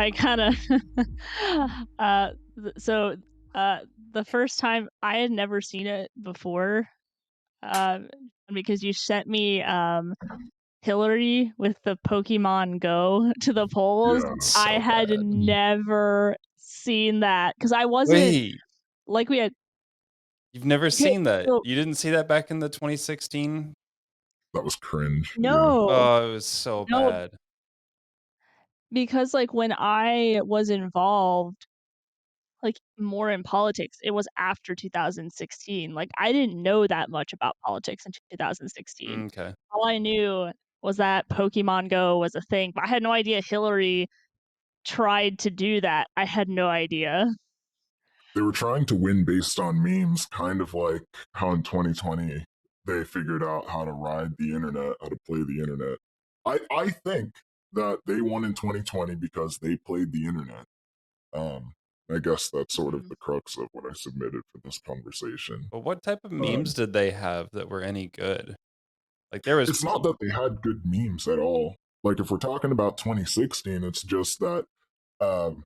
I kind of so uh the first time I had never seen it before, um because you sent me Hillary with the Pokemon Go to the polls. Yeah, I So had bad. never seen that because I wasn't Wait, like we had. you've never Okay, seen that? so You didn't see that back in the 2016? that was cringe. Yeah. no, Oh, it was so no, bad. because like when I was involved, like more in politics, it was after 2016. Like I didn't know that much about politics in 2016. Okay. All I knew was that Pokemon Go was a thing, but I had no idea Hillary tried to do that. I had no idea. They were trying to win based on memes, kind of like how in 2020 they figured out how to ride the internet, how to play the internet. I think that they won in 2020 because they played the internet. Um, I guess that's sort of Mhm. the crux of what I submitted for this conversation. But what type of memes Um, did they have that were any good? Like, there was it's not that they had good memes at all. Like if we're talking about 2016, it's just that um,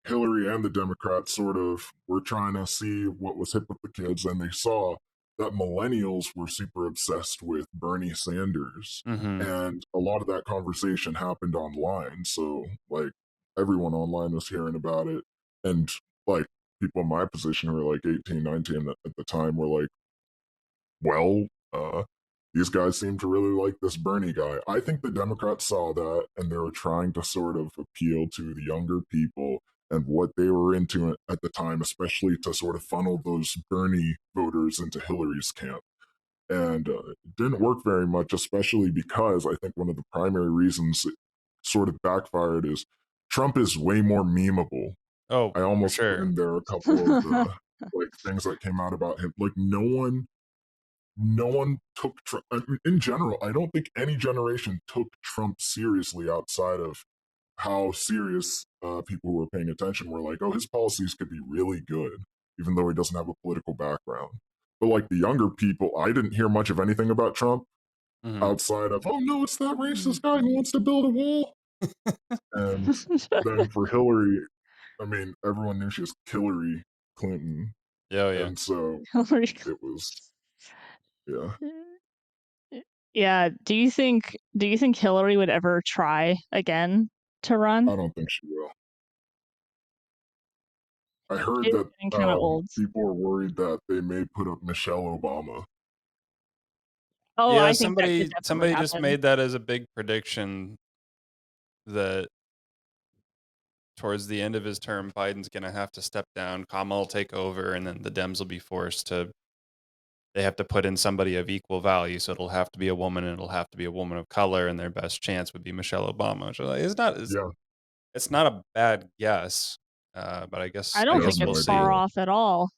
Hillary and the Democrats sort of were trying to see what was hip with the kids, and they saw that millennials were super obsessed with Bernie Sanders. Mhm. And a lot of that conversation happened online. So, like, everyone online was hearing about it. And, like, people in my position who were like 18, 19 at the time were like, well, these guys seem to really like this Bernie guy. I think the Democrats saw that and they were trying to sort of appeal to the younger people and what they were into at the time, especially to sort of funnel those Bernie voters into Hillary's camp. And it didn't work very much, especially because I think one of the primary reasons it sort of backfired is Trump is way more memeable. Oh, I for almost put sure. in there a couple of the like things that came out about him. Like no one took Trump. I mean, in general, I don't think any generation took Trump seriously outside of how serious people who were paying attention were like, oh, his policies could be really good, even though he doesn't have a political background. But like the younger people, I didn't hear much of anything about Trump Mhm. outside of, oh no, it's that Mm. racist guy who wants to build a wall. And then for Hillary, I mean, everyone knew she was Hillary Clinton. Oh, yeah. And so Hillary it was, yeah, Yeah, do you think Hillary would ever try again to run? I don't think she will. I heard She's that getting kinda old. people are worried that they may put up Michelle Obama. Oh, Yeah, I think that could definitely somebody just happen. made that as a big prediction that towards the end of his term, Biden's gonna have to step down, Kamala will take over, and then the Dems will be forced to they have to put in somebody of equal value, so it'll have to be a woman, and it'll have to be a woman of color, and their best chance would be Michelle Obama. So, like, Yeah, it's not a bad guess, but I I don't I have think guess no we'll it's idea. far see. off at all.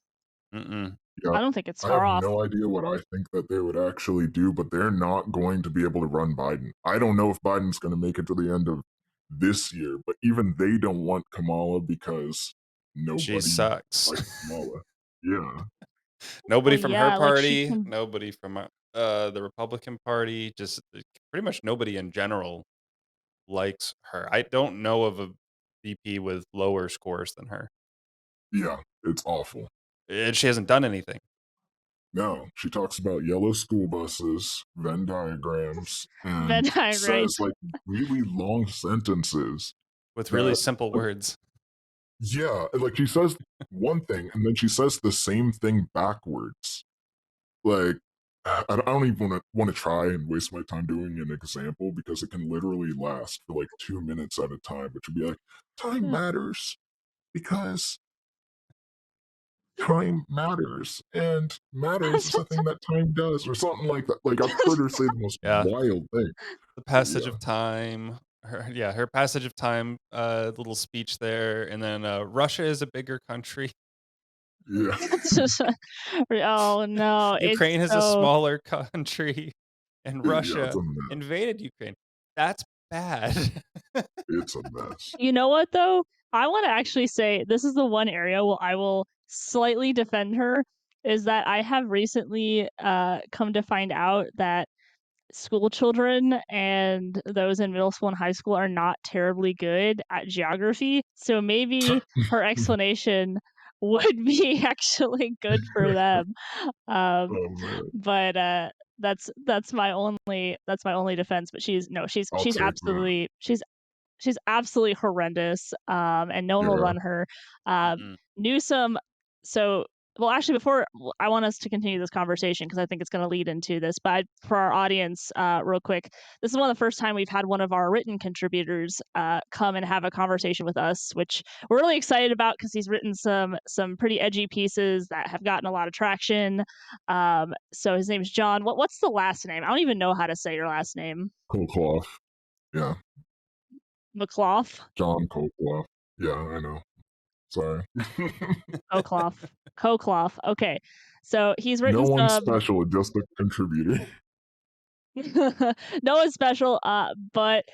Mm-mm. Yeah, I don't think it's I have far off. no idea what I think that they would actually do, but they're not going to be able to run Biden. I don't know if Biden's going to make it to the end of this year, but even they don't want Kamala because She nobody sucks. likes Kamala. Yeah, Well, Nobody from her yeah, like, she party, can nobody from, the Republican Party, just, pretty much nobody in general likes her. I don't know of a VP with lower scores than her, yeah, it's awful. and she hasn't done anything No, she talks about yellow school buses, Venn diagrams, Venn and diagram. says like really long sentences with really that simple words. yeah, like she says one thing and then she says the same thing backwards. Like I don't even want to try and waste my time doing an example because it can literally last for like 2 minutes at a time, which would be like time matters because time matters and matters is a thing that time does or something like that. Like I've heard her say the most Yeah, wild thing. the But passage of time, her passage of time, little speech there, and then, Russia is a bigger country. yeah, It's just oh, no, it's Ukraine is a so smaller country, and yeah, it's Russia a mess. invaded Ukraine. That's bad. It's a mess. you know what, though? I wanna actually say this is the one area where I will slightly defend her, is that I have recently, come to find out that school children and those in middle school and high school are not terribly good at geography, so maybe her explanation would be actually good for them. Um, Oh man, but, that's my only defense, but she's no, she's I'll she's take that. absolutely she's absolutely horrendous, and no one will Yeah, run her. Um, Mm-mm. Newsom so well, actually, before I want us to continue this conversation because I think it's gonna lead into this, but for our audience, real quick, this is one of the first time we've had one of our written contributors, come and have a conversation with us, which we're really excited about because he's written some pretty edgy pieces that have gotten a lot of traction. So his name is John. What's the last name? I don't even know how to say your last name. Colclough. Yeah, McClough? John Colclough. Yeah, I know. Sorry. Colclough. Colclough. Okay. So he's No written one some special, just a contributor. no one's special, but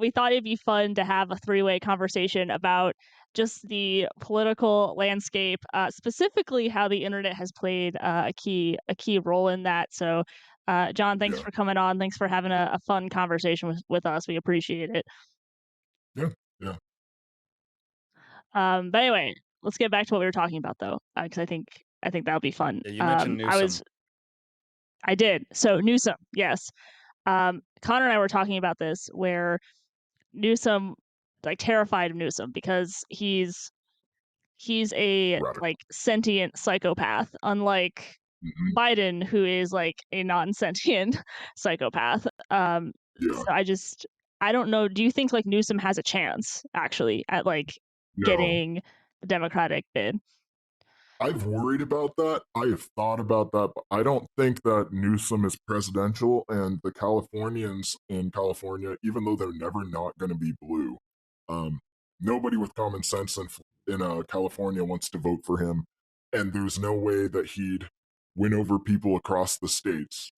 we thought it'd be fun to have a three-way conversation about just the political landscape, specifically how the internet has played a key role in that. So, John, thanks Yeah, for coming on. Thanks for having a fun conversation with us. We appreciate it. yeah, yeah. But anyway, let's get back to what we were talking about, though, because I think that'll be fun. Yeah, you mentioned Newsom. I did. So Newsom, yes. Connor and I were talking about this where Newsom, like, terrified of Newsom because he's a Radical. like sentient psychopath, unlike Hmm. Biden, who is like a non-sentient psychopath. Yeah. So I don't know. Do you think like Newsom has a chance actually at like No, getting the Democratic bid? I've worried about that. I have thought about that, but I don't think that Newsom is presidential. And the Californians in California, even though they're never not going to be blue, um, nobody with common sense in California wants to vote for him. And there's no way that he'd win over people across the states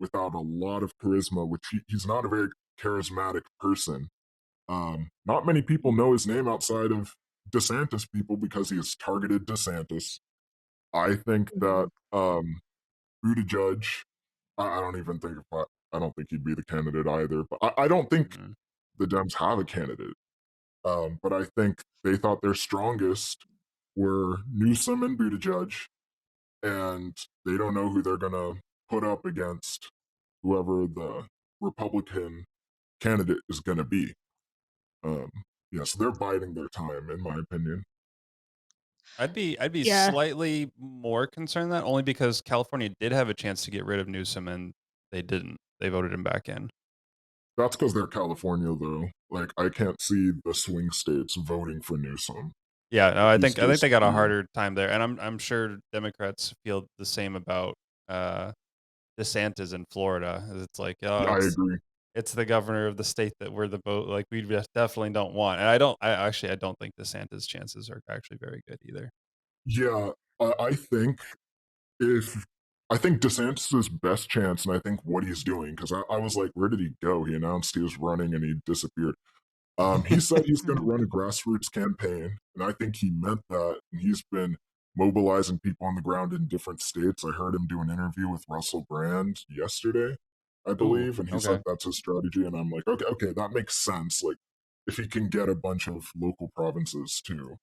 without a lot of charisma, which he's not a very charismatic person. Not many people know his name outside of DeSantis people because he has targeted DeSantis. I think that Mhm. Buttigieg, I don't even think if I don't think he'd be the candidate either. But I don't think Mhm. the Dems have a candidate. But I think they thought their strongest were Newsom and Buttigieg, and they don't know who they're gonna put up against whoever the Republican candidate is gonna be. Um, yeah, so they're biding their time, in my opinion. I'd be Yeah. slightly more concerned that only because California did have a chance to get rid of Newsom and they didn't. They voted him back in. That's because they're California, though. Like, I can't see the swing states voting for Newsom. Yeah, no, Like, I he's think I think just they got a too. harder time there, and I'm sure Democrats feel the same about uh, DeSantis in Florida. It's like, oh, I it's agree. it's the governor of the state that we're the vote like we definitely don't want. And I don't think DeSantis' chances are actually very good either. Yeah, I think if I think DeSantis' best chance, and I think what he's doing, because I was like, where did he go? He announced he was running and he disappeared. He said he's going to Mhm. run a grassroots campaign, and I think he meant that. And he's been mobilizing people on the ground in different states. I heard him do an interview with Russell Brand yesterday, I Ooh, believe, and he said okay. that's his strategy. And I'm like, okay, okay, that makes sense. Like, if he can get a bunch of local provinces to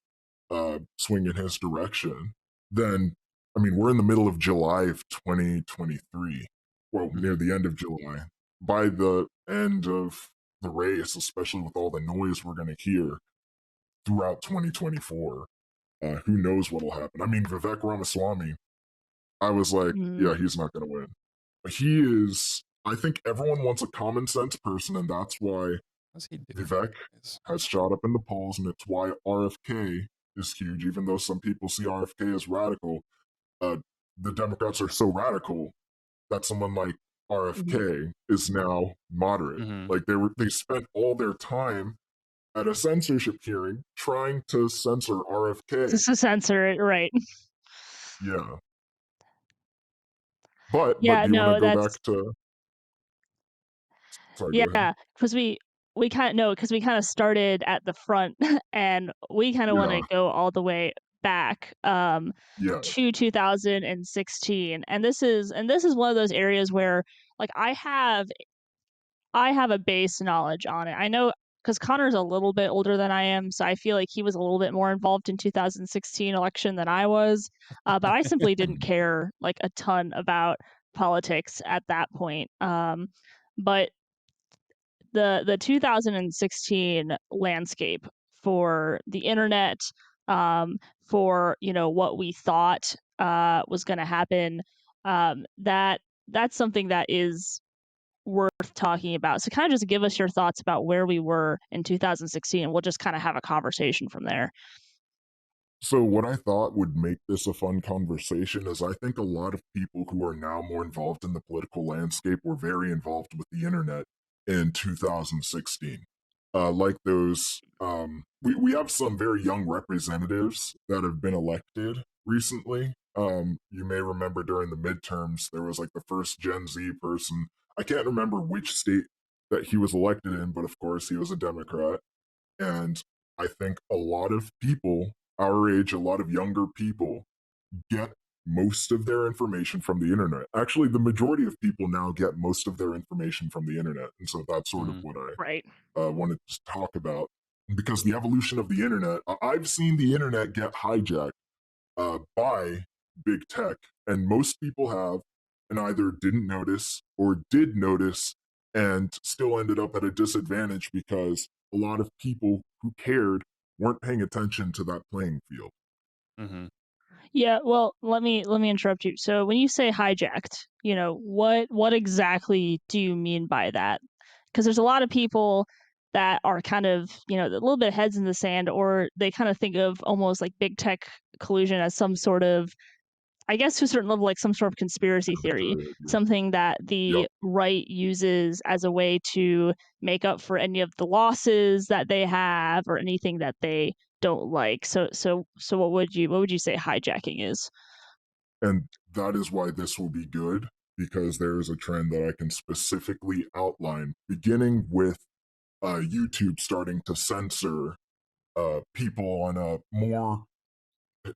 swing in his direction, then I mean, we're in the middle of July of 2023. Well, near Mhm. the end of July. By the end of the race, especially with all the noise we're going to hear throughout 2024, who knows what'll happen? I mean, Vivek Ramaswamy, I was like, Mhm. yeah, he's not going to win. But he is, I think everyone wants a common sense person, and that's why What's he doing? Vivek has shot up in the polls, and it's why RFK is huge, even though some people see RFK as radical. Uh, the Democrats are so radical that someone like Mhm. RFK is now moderate. Mhm. Like they spent all their time at a censorship hearing trying to censor RFK. Just to censor it, right? Yeah. But Yeah, do you want to no, go that's back to sorry, go ahead. yeah, because we kinda no, because we kinda started at the front, and we kinda Yeah. wanna go all the way back, Yeah. to 2016, and this is one of those areas where, like, I have I have a base knowledge on it. I know because Connor's a little bit older than I am, so I feel like he was a little bit more involved in 2016 election than I was. But I simply didn't care like a ton about politics at that point. But the 2016 landscape for the internet, um, for what we thought was going to happen, that's something that is worth talking about. So kind of just give us your thoughts about where we were in 2016, and we'll just kind of have a conversation from there. So, what I thought would make this a fun conversation is I think a lot of people who are now more involved in the political landscape were very involved with the internet in 2016. Like those, we have some very young representatives that have been elected recently. You may remember during the midterms, there was like the first Gen Z person. I can't remember which state that he was elected in, but of course, he was a Democrat. And I think a lot of people our age, a lot of younger people get most of their information from the internet. Actually, the majority of people now get most of their information from the internet. And so that's sort of Mhm. what Right. I wanted to talk about. Because the evolution of the internet, I've seen the internet get hijacked by big tech, and most people have, and either didn't notice or did notice and still ended up at a disadvantage because a lot of people who cared weren't paying attention to that playing field. Mhm. Yeah, well, let me interrupt you. So when you say hijacked, what exactly do you mean by that? Because there's a lot of people that are kind of, a little bit heads in the sand, or they kind of think of almost like big tech collusion as some sort of, I guess to a certain level, like some sort of conspiracy theory, Conspiracy theory. something that Yep. the right uses as a way to make up for any of the losses that they have or anything that they don't like. So what would you say hijacking is? And that is why this will be good, because there is a trend that I can specifically outline, beginning with YouTube starting to censor people on a more,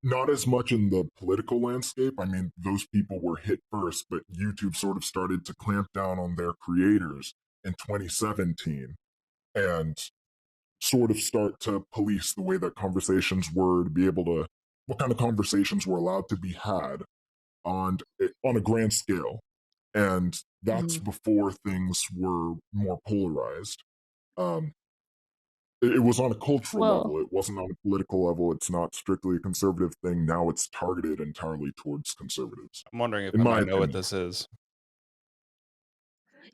not as much in the political landscape. I mean, those people were hit first, but YouTube sort of started to clamp down on their creators in 2017 and sort of start to police the way that conversations were to be able to, what kind of conversations were allowed to be had on a grand scale. And that's Mhm. before things were more polarized. Um, it was on a cultural Well, level. It wasn't on a political level. It's not strictly a conservative thing. Now it's targeted entirely towards conservatives, I'm wondering if in I my might know what opinion. this is.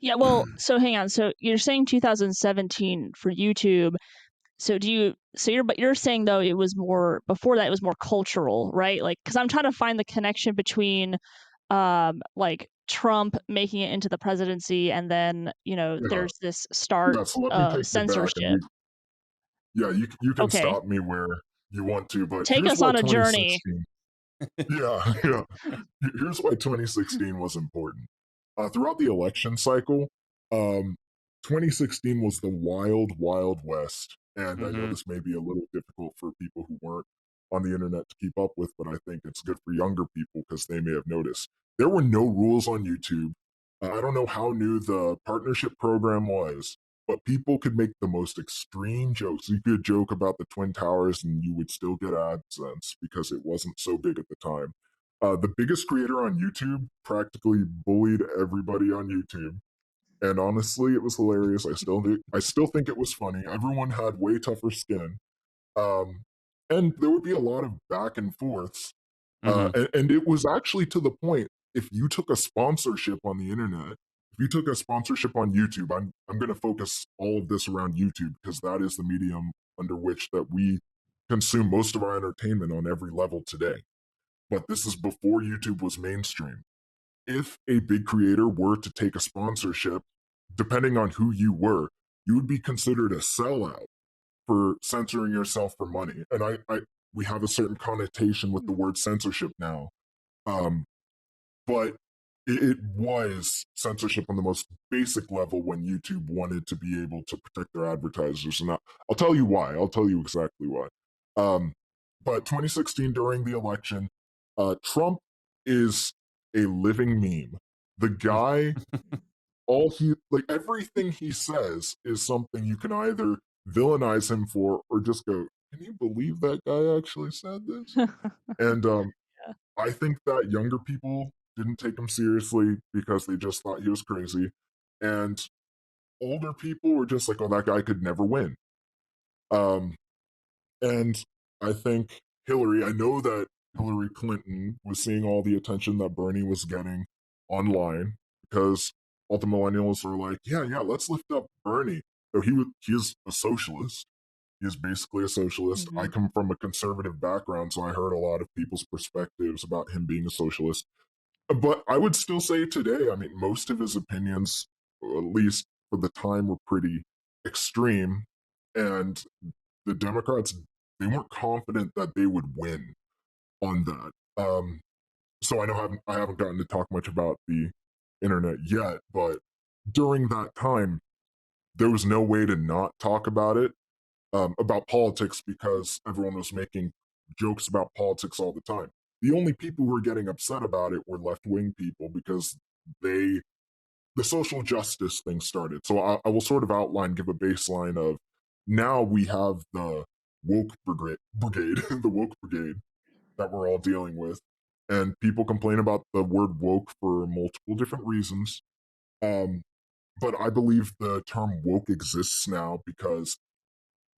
yeah, well, so hang on. So you're saying 2017 for YouTube. So you're saying though it was more before that, it was more cultural, right? Like, because I'm trying to find the connection between like Trump making it into the presidency, and then Yeah, there's this start yeah. So let me of take you back, and censorship. yeah, you can Okay, stop me where you want to, but take here's us why on a journey. 2016. Yeah, yeah. Here's why 2016 was important. Throughout the election cycle, um, 2016 was the wild, wild west. And I know Mhm. this may be a little difficult for people who weren't on the internet to keep up with, but I think it's good for younger people because they may have noticed. There were no rules on YouTube. I don't know how new the partnership program was, but people could make the most extreme jokes. You could joke about the Twin Towers and you would still get AdSense because it wasn't so big at the time. The biggest creator on YouTube practically bullied everybody on YouTube, and honestly, it was hilarious. I still think it was funny. Everyone had way tougher skin, um, and there would be a lot of back and forths. Mhm. And it was actually to the point. If you took a sponsorship on the internet, if you took a sponsorship on YouTube, I'm going to focus all of this around YouTube because that is the medium under which that we consume most of our entertainment on every level today. But this is before YouTube was mainstream. If a big creator were to take a sponsorship, depending on who you were, you would be considered a sellout for censoring yourself for money. And we have a certain connotation with the word censorship now. Um, but it was censorship on the most basic level when YouTube wanted to be able to protect their advertisers. And I'll tell you why. I'll tell you exactly why. Um, but 2016 during the election, Trump is a living meme. The guy everything he says is something you can either villainize him for or just go, can you believe that guy actually said this? And Yeah. I think that younger people didn't take him seriously because they just thought he was crazy. And older people were just like, oh, that guy could never win. Um, and I think I know that Hillary Clinton was seeing all the attention that Bernie was getting online because all the millennials are like, yeah, yeah, let's lift up Bernie. So he is a socialist. He is basically a socialist. I Mhm. come from a conservative background, so I heard a lot of people's perspectives about him being a socialist. But I would still say today, I mean, most of his opinions, at least for the time, were pretty extreme. And the Democrats, they weren't confident that they would win on that. So I haven't gotten to talk much about the internet yet, but during that time, there was no way to not talk about it, about politics, because everyone was making jokes about politics all the time. The only people who were getting upset about it were left wing people because they the social justice thing started. So I will sort of give a baseline of now we have the brigade, the woke brigade that we're all dealing with, and people complain about the word woke for multiple different reasons. Um, but I believe the term woke exists now because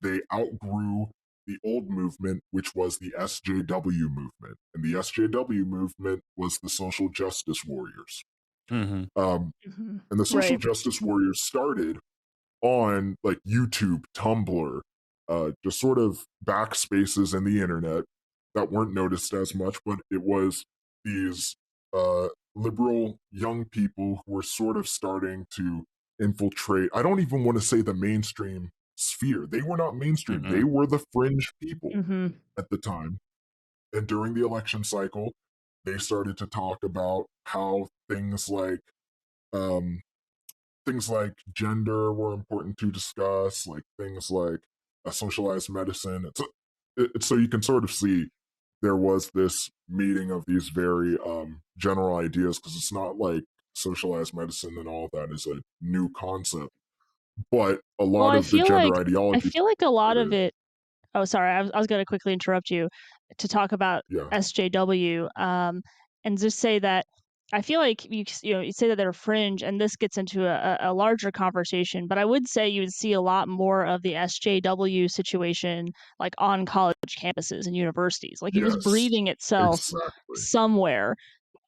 they outgrew the old movement, which was the SJW movement, and the SJW movement was the social justice warriors. Mm-hmm. Um, Mhm. and the social Right. justice warriors started on like YouTube, Tumblr, just sort of backspaces in the internet that weren't noticed as much, but it was these liberal young people who were sort of starting to infiltrate. I don't even want to say the mainstream sphere. They were not mainstream. They Mm-mm. were the fringe people Mhm. at the time. And during the election cycle, they started to talk about how um, things like gender were important to discuss, like things like socialized medicine. So you can sort of see there was this meeting of these very general ideas, because it's not like socialized medicine and all of that is a new concept, but a Well, lot of the gender I ideology feel like a lot of started. it. Oh, sorry. I was gonna quickly interrupt you to talk about Yeah, SJW, and just say that I feel like you say that they're fringe, and this gets into a larger conversation. But I would say you would see a lot more of the SJW situation like on college campuses and universities. Like it was yes, breeding itself exactly. somewhere.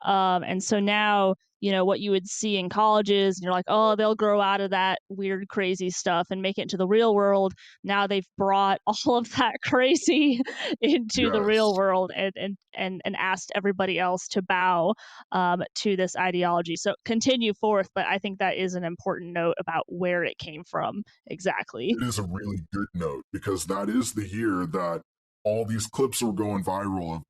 And so now, what you would see in colleges, and you're like, oh, they'll grow out of that weird, crazy stuff and make it into the real world. Now they've brought all of that crazy into the real Yes, world and asked everybody else to bow to this ideology. So continue forth, but I think that is an important note about where it came from exactly. it is a really good note because that is the year that all these clips were going viral of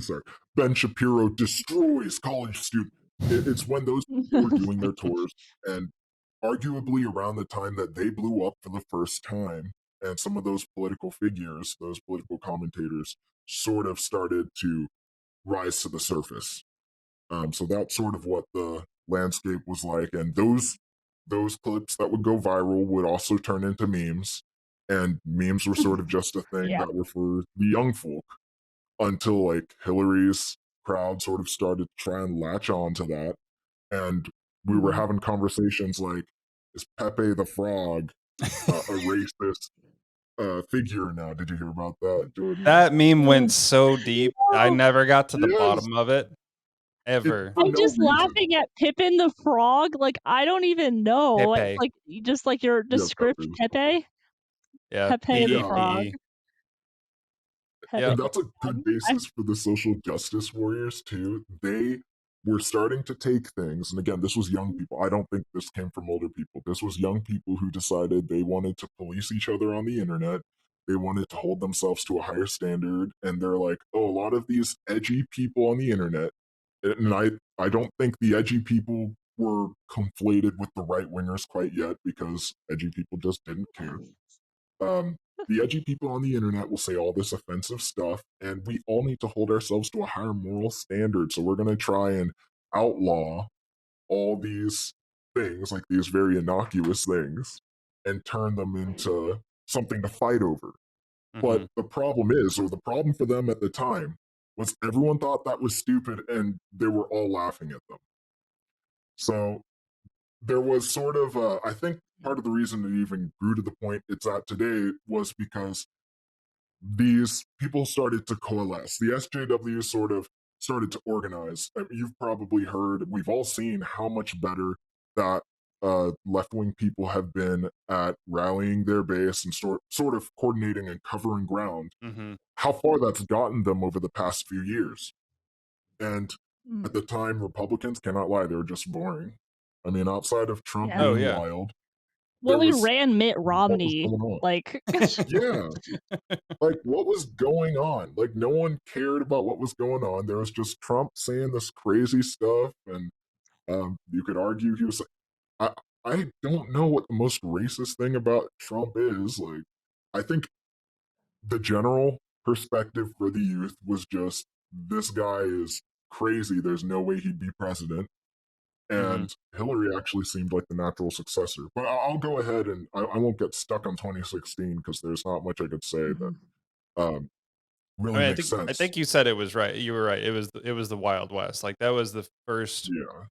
sorry, Ben Shapiro destroys college student. It's when those people were doing their tours, and arguably around the time that they blew up for the first time, and some of those political figures, those political commentators, sort of started to rise to the surface. So that's sort of what the landscape was like, and those clips that would go viral would also turn into memes, and memes were sort of just a thing Yeah. that were for the young folk until like Hillary's crowd sort of started to try and latch on to that, and we were Mhm. having conversations like, "Is Pepe the Frog a racist figure now?" Did you hear about that, Jordan? That meme went Mm. so deep. I No, never got to the Yes, bottom of it it ever. for I'm no just reason. laughing at Pippin the Frog. Like I don't even know. Like, Pepe. just like your Yeah, Pepe description, was funny. Pepe, Yeah, Pepe the Yeah, Frog, PEPE. Pepe Yep. and the that's a good Frog. basis for the social justice warriors too. They were starting to take things, and again, this was young people. I don't think this came from older people. This was young people who decided they wanted to police each other on the internet. They wanted to hold themselves to a higher standard, and they're like, "Oh, a lot of these edgy people on the internet." And I don't think the edgy people were conflated with the right wingers quite yet, because edgy people just didn't care. The edgy people on the internet will say all this offensive stuff, and we all need to hold ourselves to a higher moral standard. So we're going to try and outlaw all these. things, like these very innocuous things, and turn them into something to fight over. Mm-hmm. But the problem is, or the problem for them at the time, was everyone thought that was stupid and they were all laughing at them. So there was sort of, I think part of the reason it even grew to the point it's at today was because these people started to coalesce. The SJW sort of started to organize. I mean, you've probably heard, we've all seen how much better that left wing people have been at rallying their base and sort of coordinating and covering ground. Mm-hmm. How far that's gotten them over the past few years. And Mm. at the time, Republicans cannot lie; they were just boring. I mean, outside of Trump Yeah. Oh being yeah. wild, Well, there we was ran Mitt what was Romney, going on. like Yeah, like what was going on? Like no one cared about what was going on. There was just Trump saying this crazy stuff, and you could argue he was. I I don't know what the most racist thing about Trump is. Like, I think the general perspective for the youth was just this guy is crazy. There's no way he'd be president. Mm-hmm. And Hillary actually seemed like the natural successor. But I'll go ahead and I won't get stuck on 2016 because there's not much I could say that Mhm. um, I really mean, makes I sense. think you said it was right. You were right. It was the Wild West. Like that was the first. Yeah.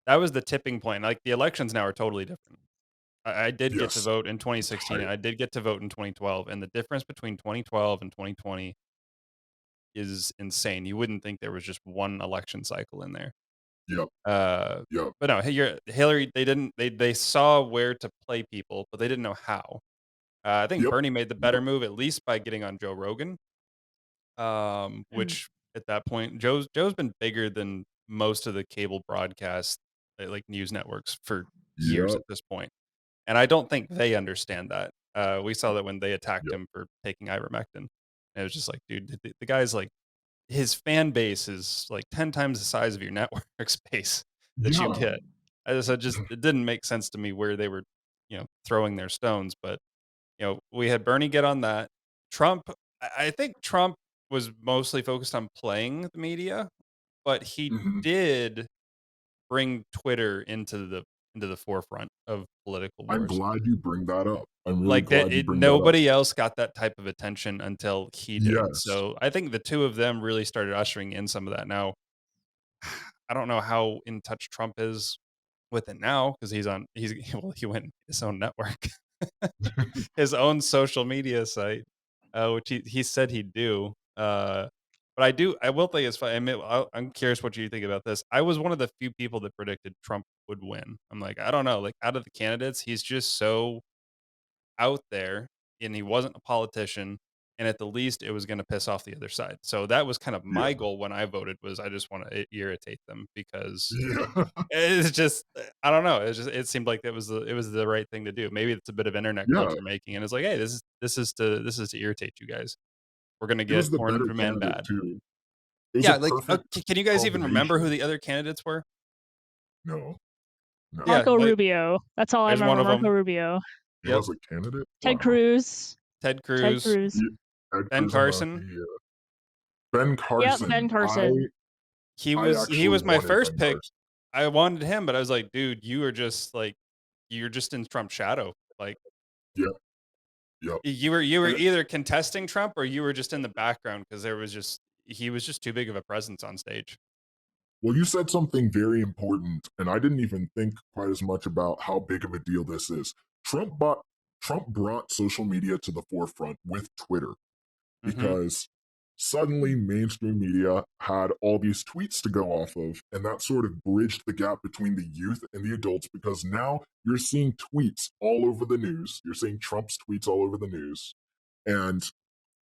That was the tipping point. Like the elections now are totally different. I did get to Yes. vote in 2016, and Entire. I did get to vote in 2012, and the difference between 2012 and 2020 is insane. You wouldn't think there was just one election cycle in there. Yep. Uh, Yep. but no, hey, Hillary. They didn't. They saw where to play people, but they didn't know how. I think Yep. Bernie made the better Yep. move, at least by getting on Joe Rogan. Mm. Which at that point, Joe's been bigger than most of the cable broadcast, like news networks for years Yep. at this point, and I don't think they understand that. We saw that when they attacked Yep. him for taking ivermectin. It was just like, dude, the guy's like, his fan base is like 10 times the size of your network space that you Yeah. get. I just it didn't make sense to me where they were, throwing their stones. But we had Bernie get on that. Trump, I think Trump was mostly focused on playing the media, but he Hmm. did bring Twitter into the forefront of political I'm wars. glad you bring that up. I'm really Like that, glad you bring that up. nobody else got that type of attention until he did. Yes. So I think the two of them really started ushering in some of that. Now, I don't know how in touch Trump is with it now because well, he went his own network, his own social media site, which he said he'd do. But I will think it's fun. I'm curious what you think about this. I was one of the few people that predicted Trump would win. I'm like, I don't know, like out of the candidates, he's just so out there, and he wasn't a politician. And at the least, it was going to piss off the other side. So that was kind of my Yeah. goal when I voted was I just want to irritate them because Yeah. it's just I don't know. It seemed like it was the right thing to do. Maybe it's a bit of internet Yeah. culture making, and it's like, hey, this is to irritate you guys. We're gonna He get was the Orange better Man candidate bad. too. It was a Yeah, like perfect can you guys even remember who combination. the other candidates were? No. No. Yeah, Marco like Rubio. That's all I there's one remember. of Marco them. Rubio. He Yep, was a candidate? Ted Wow. Cruz. Ted Ted Cruz, Cruz. Yeah. Ted Ben Kurzimaki, Carson. yeah. Ben Yep, Carson. Ben I Carson. I He actually was my wanted first Ben pick. Carson. I wanted him, but I was like, dude, you're just in Trump's shadow. Like Yep. Yep. you were And either contesting Trump or you were just in the background because he was just too big of a presence on stage. well, you said something very important, and I didn't even think quite as much about how big of a deal this is. Trump bought Trump brought social media to the forefront with Twitter Mhm. because suddenly mainstream media had all these tweets to go off of, and that sort of bridged the gap between the youth and the adults because now you're seeing tweets all over the news. You're seeing Trump's tweets all over the news. And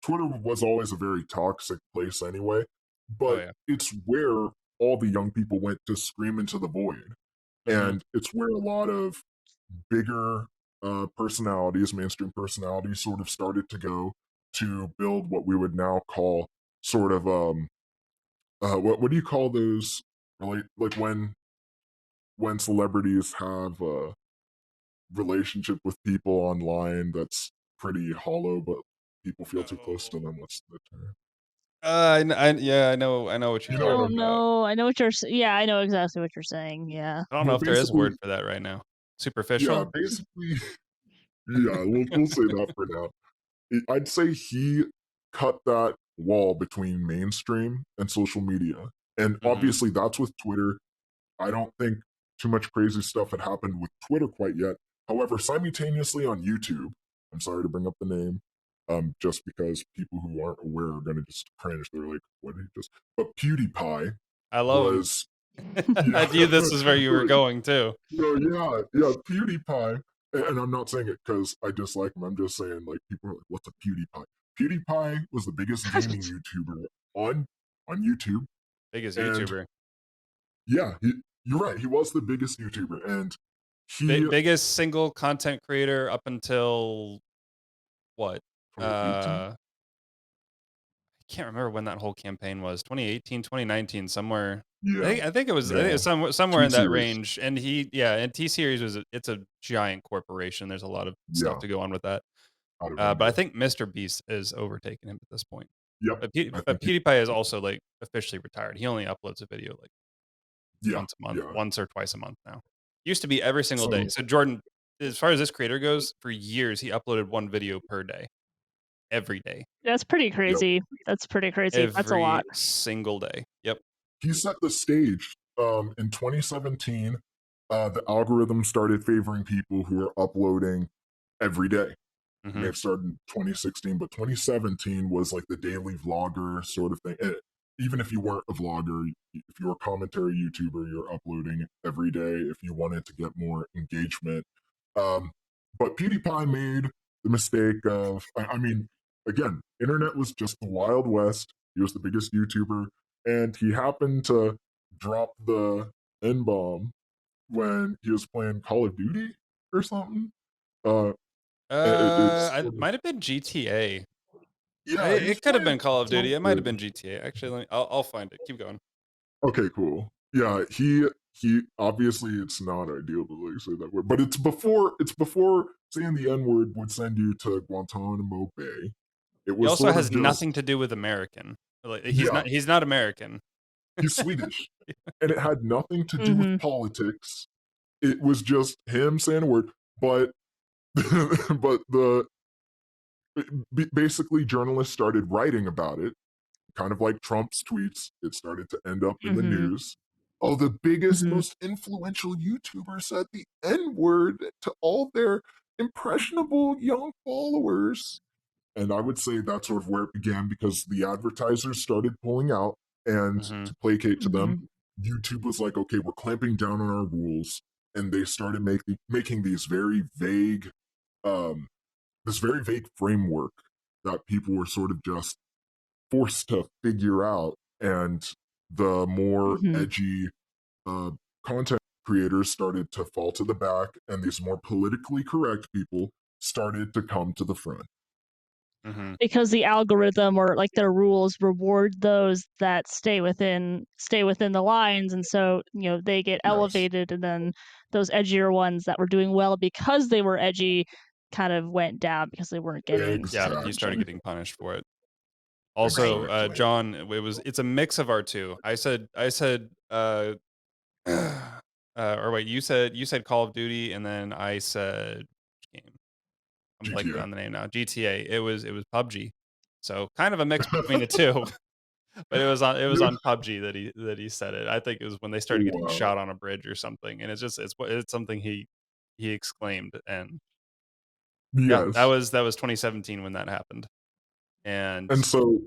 Twitter was always a very toxic place anyway, Oh, but yeah. it's where all the young people went to scream into the void. Mhm. And it's where a lot of bigger personalities, mainstream personalities, sort of started to go to build what we would now call sort of what do you call those like when celebrities have a relationship with people online that's pretty hollow, but people feel too close Oh. to them. What's the term? Yeah, I know what I you're You know what talking don't I'm about. know. I know what you're yeah, I know exactly what you're saying, yeah. I don't know but if there is a basically, word for that right now. yeah, Superficial? basically, yeah, we'll say that for now. I'd say he cut that wall between mainstream and social media. And Mhm. obviously, that's with Twitter. I don't think too much crazy stuff had happened with Twitter quite yet. However, simultaneously on YouTube, I'm sorry to bring up the name, just because people who aren't aware are going to just cringe. They're like, what did he just? But PewDiePie I love was, I yeah, knew this is where you were going too. no, yeah, PewDiePie, and I'm not saying it because I dislike him. I'm just saying, like, people are like, "What's a PewDiePie?" PewDiePie was the biggest gaming YouTuber on YouTube, Biggest and YouTuber. yeah, you're right. He was the biggest YouTuber, and he Biggest single content creator up until what? 2018. I can't remember when that whole campaign was. 2018, 2019, somewhere. Yeah, I think it yeah, was somewhere T in that series. range. And and T Series it's a giant corporation. There's a lot of stuff Yeah, to go on with that. out of But I India. think Mr. Beast is overtaking him at this point. Yep, I But think. PewDiePie is also like officially retired. He only uploads a video like Yeah, yeah. once or twice a month now. Used to be every single day. So, So Jordan, as far as this creator goes, for years he uploaded one video per day, every day, That's pretty yep. crazy. That's pretty crazy. That's a every lot. single day. Yep. He set the stage. In 2017, the algorithm started favoring people who are uploading every day. It may Hmm. have started in 2016, but 2017 was like the daily vlogger sort of thing. And even if you weren't a vlogger, if you're a commentary YouTuber, you're uploading every day if you wanted to get more engagement. Um, but PewDiePie made the mistake of, I mean, again, internet was just the Wild West. He was the biggest YouTuber, and he happened to drop the N bomb when he was playing Call of Duty or something. Uh, it's I sort of, might have been GTA. yeah, he was It could have playing been Call of Duty. It might have something. been GTA. Actually, I'll find it. Keep going. Okay, cool. Yeah, he obviously it's not ideal to like say that word, but it's before saying the N word would send you to Guantanamo Bay. It He was also sort of has nothing just to do with American. Like yeah, he's not American. he's Swedish, and it had nothing to do with Mhm. politics. It was just him saying a word, but but basically journalists started writing about it kind of like Trump's tweets, it started to end up in the Mhm. news. Oh, the biggest, Mhm. most influential YouTuber said the N word to all their impressionable young followers. And I would say that's sort of where it began because the advertisers started pulling out, and Hmm. to placate to them, Mhm. YouTube was like, okay, we're clamping down on our rules. And they started making these very vague, um, this very vague framework that people were sort of just forced to figure out. And the more Mhm. edgy uh, content creators started to fall to the back, and these more politically correct people started to come to the front. Hmm. Because the algorithm or, like, their rules reward those that stay within the lines, and so, they get Yes, elevated, and then those edgier ones that were doing well because they were edgy kind of went down because they weren't getting Yeah, that you started attention. getting punished for it. Also, Right. exactly. John, it's a mix of our two. I said or wait, you said Call of Duty, and then I said which game? I'm blanking GTA. on the name now. GTA. It was PUBG. So kind of a mix between the two, but it was Yeah. on PUBG that he said it. I think it was when they started getting Wow. shot on a bridge or something, and it's something he exclaimed, and yeah, Yes. that was 2017 when that happened, and And so,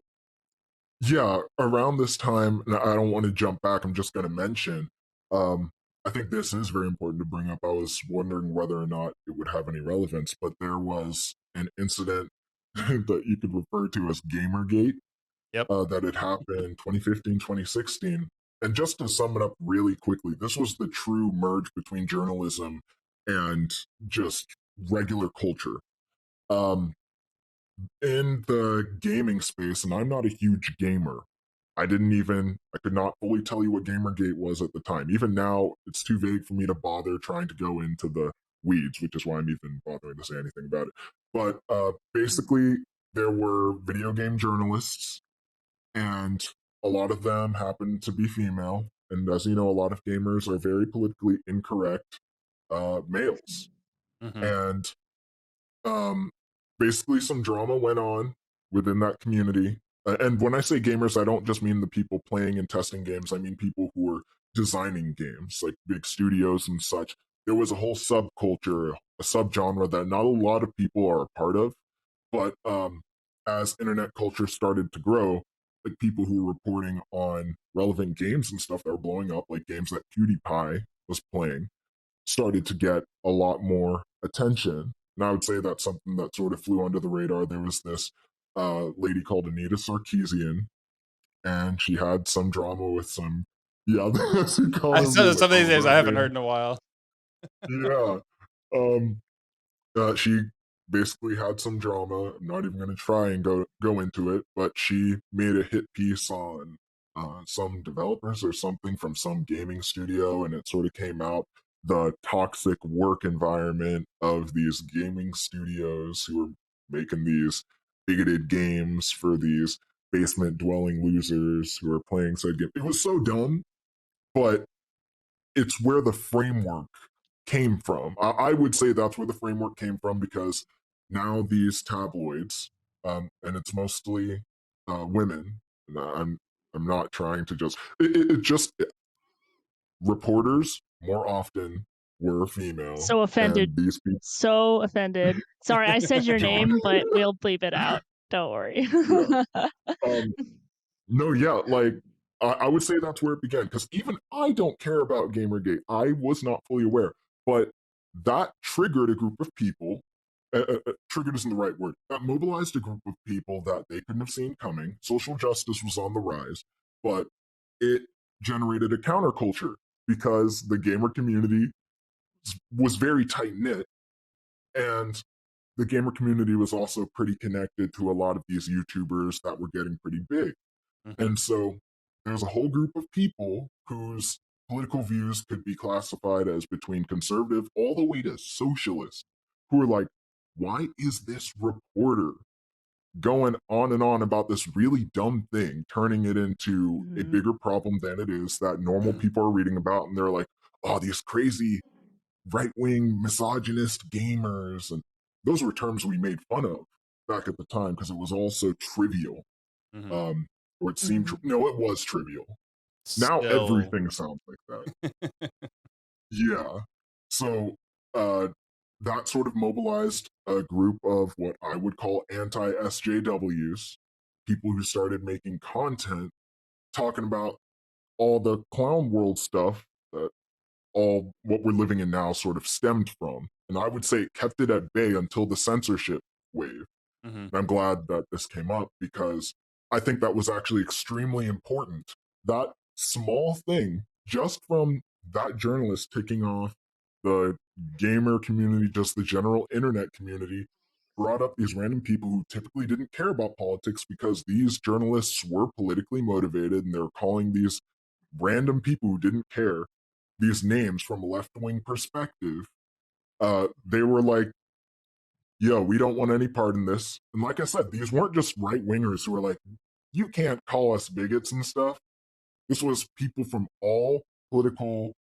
yeah, around this time, and I don't want to jump back, I'm just going to mention, um, I think this is very important to bring up. I was wondering whether or not it would have any relevance, but there was an incident that you could refer to as Gamergate yep. that had happened 2015, 2016. And just to sum it up really quickly, this was the true merge between journalism and just regular culture. Um, in the gaming space, and I'm not a huge gamer. I could not fully tell you what Gamergate was at the time. Even now, it's too vague for me to bother trying to go into the weeds, which is why I'm even bothering to say anything about it. But basically, there were video game journalists, and a lot of them happen to be female. And as you know, a lot of gamers are very politically incorrect males. Mhm. And um, basically, some drama went on within that community. And when I say gamers, I don't just mean the people playing and testing games. I mean people who are designing games, like big studios and such. There was a whole subculture, a subgenre that not a lot of people are a part of. But as internet culture started to grow, like people who were reporting on relevant games and stuff that were blowing up, like games that PewDiePie was playing, started to get a lot more attention. And I would say that's something that sort of flew under the radar. There was this lady called Anita Sarkeesian, and she had some drama with some, yeah, that's I calling me said like, some of these oh, names I that haven't heard name. in a while. Yeah. Um, she basically had some drama. I'm not even going to try and go into it, but she made a hit piece on some developers or something from some gaming studio, and it sort of came out the toxic work environment of these gaming studios who were making these bigoted games for these basement dwelling losers who are playing said game. It was so dumb, but it's where the framework came from. I would say that's where the framework came from because now these tabloids, and it's mostly women. And I'm not trying to just it just reporters more often were female, So offended. and these people. So offended. Sorry, I said your John, name, but we'll bleep it out. Don't worry. yeah. Um, No, yeah, like I would say that's where it began because even I don't care about Gamergate. I was not fully aware, but that triggered a group of people. Triggered isn't the right word. That mobilized a group of people that they couldn't have seen coming. Social justice was on the rise, but it generated a counterculture because the gamer community was very tight knit, and the gamer community was also pretty connected to a lot of these YouTubers that were getting pretty big. Mhm. And so there's a whole group of people whose political views could be classified as between conservative all the way to socialist, who are like, why is this reporter going on and on about this really dumb thing, turning it into a Mhm. bigger problem than it is that normal people are reading about? And they're like, oh, these crazy right wing misogynist gamers. And those were terms we made fun of back at the time because it was all so trivial, Mhm. um, or it seemed Mhm. no, it was trivial. Now Still. everything sounds like that. Yeah. So uh, that sort of mobilized a group of what I would call anti SJWs, people who started making content talking about all the clown world stuff that all what we're living in now sort of stemmed from. And I would say it kept it at bay until the censorship wave. Mhm. And I'm glad that this came up because I think that was actually extremely important. That small thing, just from that journalist ticking off the gamer community, just the general internet community, brought up these random people who typically didn't care about politics because these journalists were politically motivated and they're calling these random people who didn't care these names from a left wing perspective. They were like, yo, we don't want any part in this. And like I said, these weren't just right wingers who were like, you can't call us bigots and stuff. This was people from all political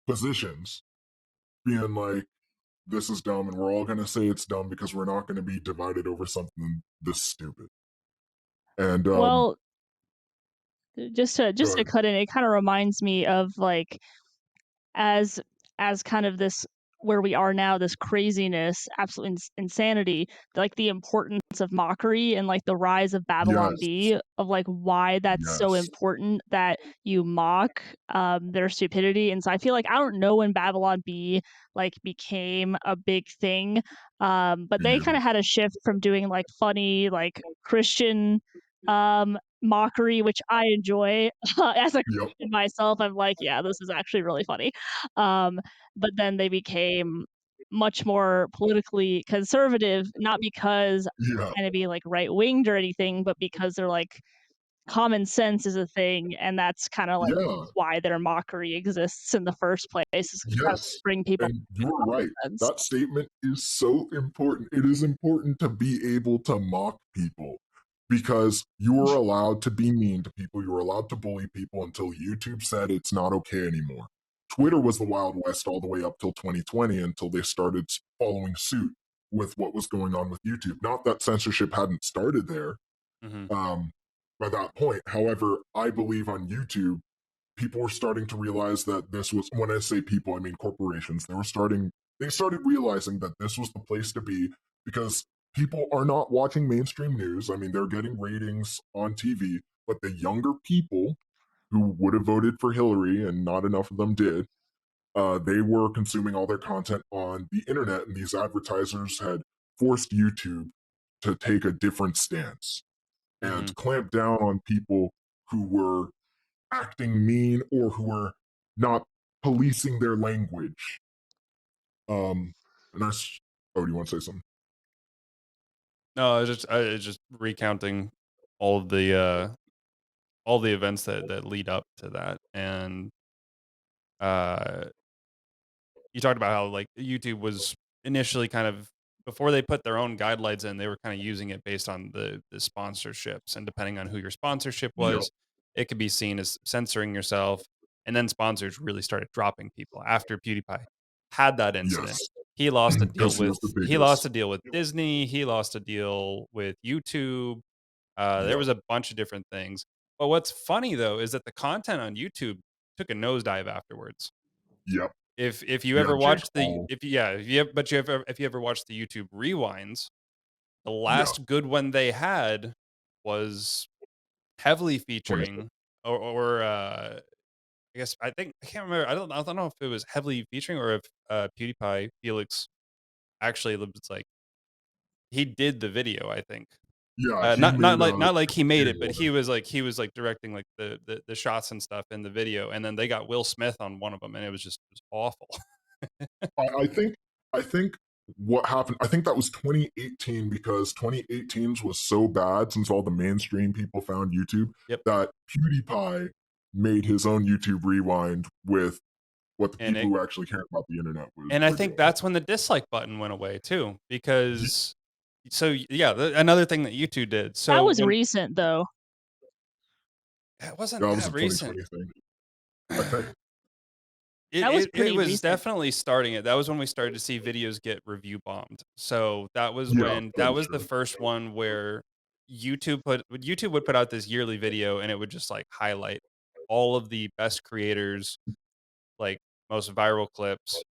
positions being like, this is dumb, and we're all going to say it's dumb because we're not going to be divided over something this stupid. And Well, just to good. cut in, it kind of reminds me of like as kind of this where we are now, this craziness, absolute insanity, like the importance of mockery and like the rise of Babylon Yes, B, of like why that's so yes, important that you mock their stupidity. And so I feel like I don't know when Babylon B like became a big thing, but they yeah, kind of had a shift from doing like funny like Christian mockery, which I enjoy as a yep, Christian myself. I'm like, yeah, this is actually really funny. Um, but then they became much more politically conservative, not because yeah, trying to be like right winged or anything, but because they're like common sense is a thing, and that's kind of like yeah. why their mockery exists in the first place, is to try to Yes, bring people and to you're common right. sense. That statement is so important. It is important to be able to mock people because you were allowed to be mean to people, you were allowed to bully people until YouTube said it's not okay anymore. Twitter was the Wild West all the way up till 2020 until they started following suit with what was going on with YouTube. Not that censorship hadn't started there Hmm. um, by that point. However, I believe on YouTube, people were starting to realize that this was, when I say people, I mean corporations. They started realizing that this was the place to be because people are not watching mainstream news. I mean, they're getting ratings on TV, but the younger people who would have voted for Hillary and not enough of them did, they were consuming all their content on the internet, and these advertisers had forced YouTube to take a different stance Hmm. and clamp down on people who were acting mean or who were not policing their language. And that's, oh, do you want to say something? No, I was just recounting all the events that lead up to that, and uh, you talked about how like YouTube was initially kind of before they put their own guidelines in, they were kind of using it based on the sponsorships, and depending on who your sponsorship Yep. was, it could be seen as censoring yourself. And then sponsors really started dropping people after PewDiePie had that incident. Yes. He lost a deal Because he with was the he lost a biggest. deal with Disney. He lost a deal with YouTube. There Yep. was a bunch of different things. But what's funny though is that the content on YouTube took a nosedive afterwards. Yep. If you Yeah. ever Jake watched the Paul. if you yeah, if you have but you ever if you ever watched the YouTube rewinds, the Yeah. last good one they had was heavily 20. featuring I guess I can't remember. I don't know if it was heavily featuring or if PewDiePie Felix actually was like he did the video, I think. Yeah. He made Not like he made it, but skateboarder. he was like directing like the shots and stuff in the video, and then they got Will Smith on one of them, and it was awful. I think, I think what happened, I think that was 2018 because 2018's was so bad since all the mainstream people found YouTube Yep, that PewDiePie made his own YouTube rewind with what the and people it who actually cared about the internet and I were think doing. that's when the dislike button went away too, Ye- because yeah, another thing that YouTube did. That So was when recent, though. it wasn't That was that a recent. 2020 thing, I think. That was It pretty was recent. definitely starting it. That was when we started to see videos get review bombed. So Yeah, that that is was the true. first one where YouTube would put out this yearly video, and it would just like highlight all of the best creators, like most viral clips,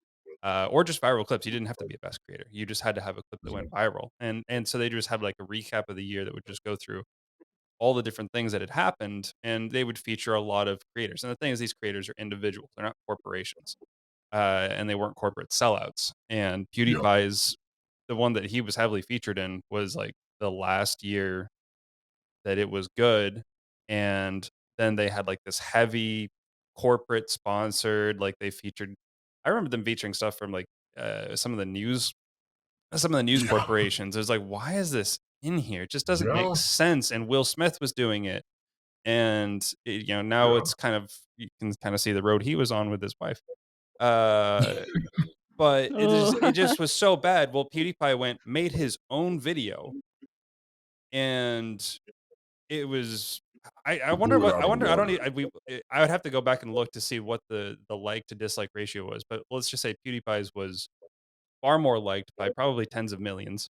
or just viral clips. You didn't have to be a best creator. You just had to have a clip that went Mhm. viral. And so they just had like a recap of the year that would just go through all the different things that had happened, and they would feature a lot of creators. And the thing is, these creators are individuals; they're not corporations, and they weren't corporate sellouts. And Yeah, PewDiePie's the one that he was heavily featured in was like the last year that it was good, and then they had like this heavy corporate sponsored, like they featured. I remember them featuring stuff from like some of the news yeah, corporations. It was like, why is this in here? It just doesn't make yeah, sense. And Will Smith was doing it, and now yeah, it's kind of you can kind of see the road he was on with his wife. Uh, but it Oh, just was so bad. Well, PewDiePie made his own video, and it was I wonder blew it what out of the I don't water. need I would have to go back and look to see what the like to dislike ratio was, but let's just say PewDiePie's was far more liked by probably tens of millions.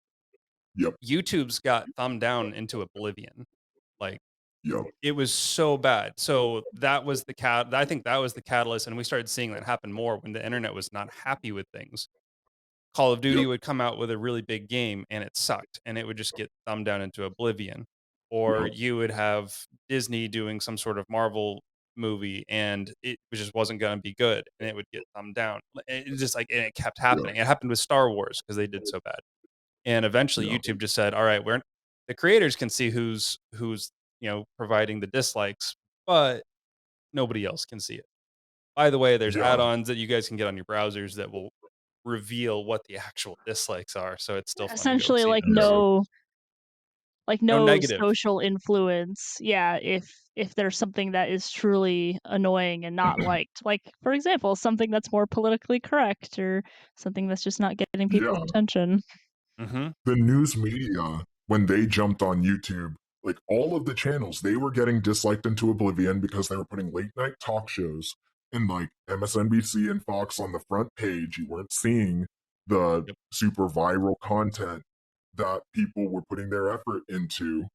Yep, YouTube's got thumbed down into oblivion. Like, yep, it was so bad. So that was I think that was the catalyst, and we started seeing that happen more when the internet was not happy with things. Call of Duty yep, would come out with a really big game and it sucked and it would just get thumbed down into oblivion. Or yep, you would have Disney doing some sort of Marvel movie and it just wasn't going to be good and it would get thumbed down. It just like and it kept yep, happening. It happened with Star Wars because they did so bad. And eventually yeah, YouTube just said, "All right, we're the creators can see who's providing the dislikes, but nobody else can see it." By the way, there's yeah, add-ons that you guys can get on your browsers that will reveal what the actual dislikes are, so it's still fun to go and essentially, see them. yeah, No no negative. social influence. Yeah, if there's something that is truly annoying and not liked, like for example, something that's more politically correct or something that's just not getting people's yeah. attention. Mhm. The news media, when they jumped on YouTube, like all of the channels, they were getting disliked into oblivion because they were putting late night talk shows and like MSNBC and Fox on the front page. You weren't seeing the Yep. super viral content that people were putting their effort into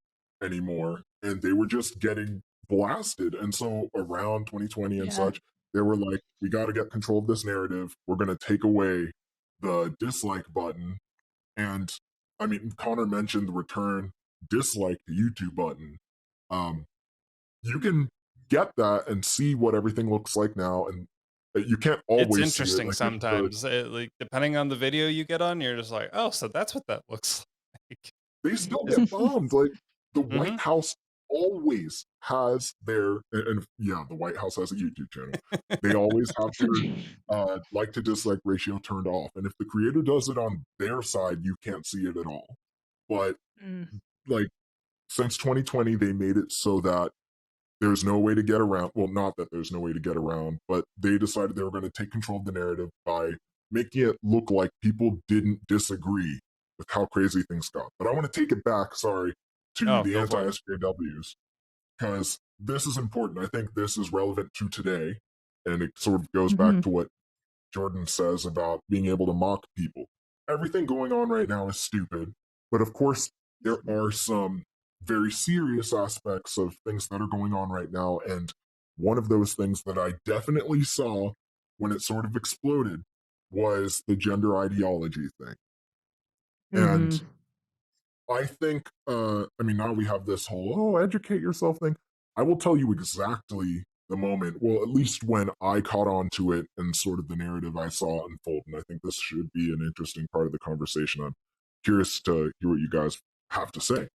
anymore, and they were just getting blasted. And so around 2020 and Yeah. such, they were like, we got to get control of this narrative. We're going to take away the dislike button. And I mean, Connor mentioned the return dislike the YouTube button. Um, you can get that and see what everything looks like now, and you can't It's always see it. interesting Like if the sometimes. Like depending on the video you get on, you're just like, oh, so that's what that looks like. they still It's, get bombed. Like the mm-hmm. White House always has their, and yeah, the White House has a YouTube channel. They always have their like to dislike ratio turned off, and if the creator does it on their side, you can't see it at all. But Mm. like since 2020, they made it so that there's no way to get around. Well, not that there's no way to get around, but they decided they were going to take control of the narrative by making it look like people didn't disagree with how crazy things got. But I want to take it back, sorry, to Oh, the go anti for it. SJWs, because this is important. I think this is relevant to today. And it sort of goes back Mhm. to what Jordan says about being able to mock people. Everything going on right now is stupid, but of course, there are some very serious aspects of things that are going on right now. And one of those things that I definitely saw when it sort of exploded was the gender ideology thing. And Mhm. I think, I mean, now we have this whole, oh, educate yourself thing. I will tell you exactly the moment, well, at least when I caught on to it and sort of the narrative I saw unfold. And I think this should be an interesting part of the conversation. I'm curious to hear what you guys have to say.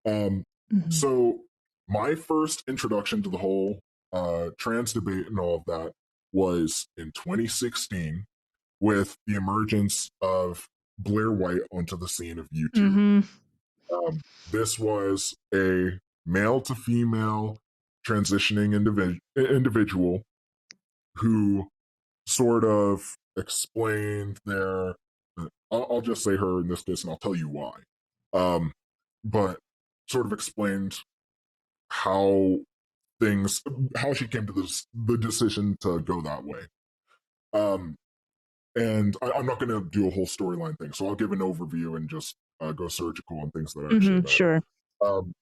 Um, Mhm. so, my first introduction to the whole trans debate and all of that was in 2016 with the emergence of Blair White onto the scene of YouTube. Mhm. This was a male to female transitioning individual who sort of explained their. I'll just say her in this case, and I'll tell you why. Um, but sort of explained how things, how she came to the decision to go that way. Um, and I'm not going to do a whole storyline thing, so I'll give an overview and just go surgical on things that actually Mhm. matter. Sure. Um,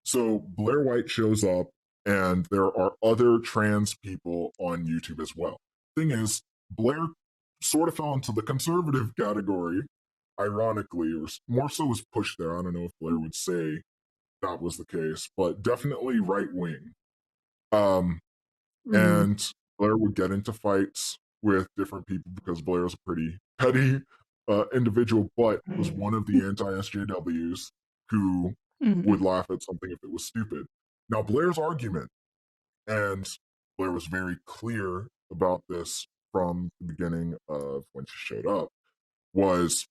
So Blair White shows up, and there are other trans people on YouTube as well. Thing is, Blair sort of fell into the conservative category, ironically, or more so was pushed there. I don't know if Blair would say that was the case, but definitely right wing. Um, Mhm. and Blair would get into fights with different people because Blair's a pretty petty individual, but was one of the anti SJWs who would Mhm. laugh at something if it was stupid. Now, Blair's argument, and Blair was very clear about this from the beginning of when she showed up, was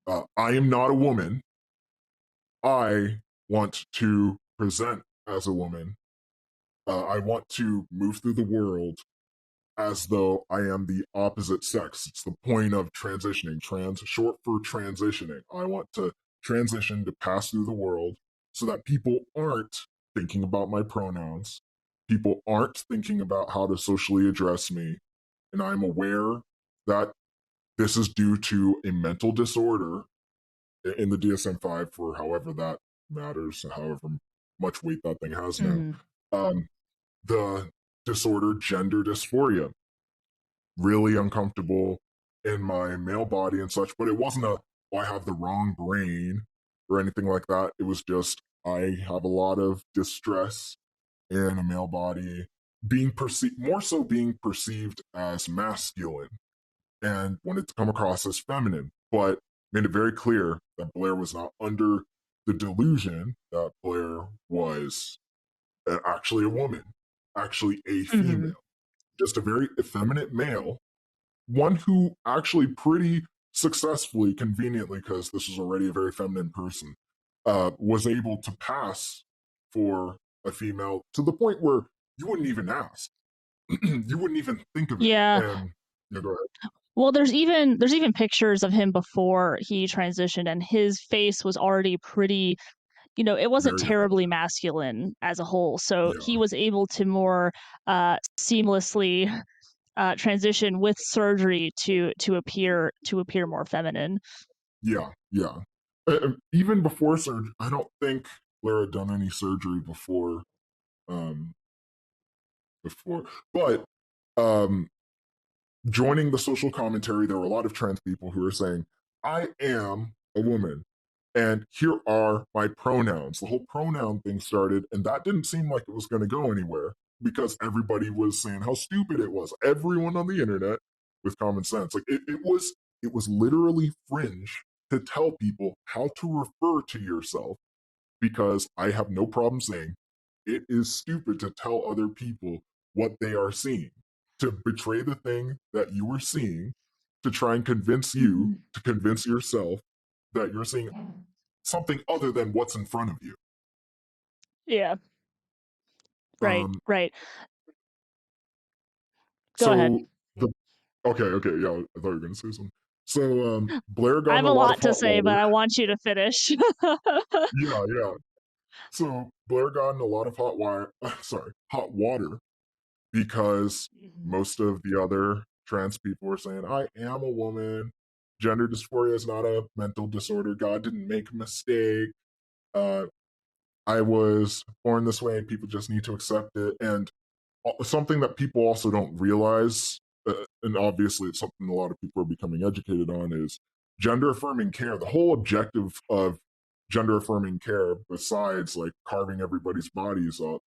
I am not a woman. I want to present as a woman. I want to move through the world as though I am the opposite sex. It's the point of transitioning. Trans, short for transitioning. I want to transition to pass through the world so that people aren't thinking about my pronouns. People aren't thinking about how to socially address me. And I'm aware that this is due to a mental disorder in the DSM 5 for however that matters, however much weight that thing has now. Mhm. Um, the disorder gender dysphoria, really uncomfortable in my male body and such, but it wasn't a, oh, I have the wrong brain or anything like that. It was just, I have a lot of distress in a male body, being perceived, more so being perceived as masculine, and wanted to come across as feminine, but made it very clear that Blair was not under the delusion that Blair was actually a woman, actually a Mhm. female, just a very effeminate male, one who actually pretty successfully, conveniently, because this was already a very feminine person, was able to pass for a female to the point where you wouldn't even ask. You wouldn't even think of it. Yeah. And yeah, go ahead. Well, there's even pictures of him before he transitioned, and his face was already pretty it wasn't Very effective. terribly masculine as a whole. So he Yeah. was able to more seamlessly transition with surgery to appear more feminine. Yeah. Yeah. Even before surgery, I don't think Blair had done any surgery um, before, but um, joining the social commentary, there were a lot of trans people who were saying, I am a woman, and here are my pronouns. The whole pronoun thing started, and that didn't seem like it was going to go anywhere because everybody was saying how stupid it was. Everyone on the internet with common sense, like it was literally fringe to tell people how to refer to yourself, because I have no problem saying it is stupid to tell other people what they are seeing, to betray the thing that you were seeing, to try and convince you, Mhm. to convince yourself that you're seeing something other than what's in front of you. Yeah. Right. Um, Right. Go ahead. so the okay, yeah, I thought you were gonna say something. So Blair I got in have a a lot of lot to hot say, but water. I want you to finish. Yeah, yeah. So Blair got in a lot of hot water because Mhm. most of the other trans people were saying, I am a woman. Gender dysphoria is not a mental disorder. God didn't make a mistake. Uh, I was born this way and people just need to accept it. And something that people also don't realize, and obviously it's something a lot of people are becoming educated on, is gender affirming care. The whole objective of gender affirming care, besides like carving everybody's bodies up,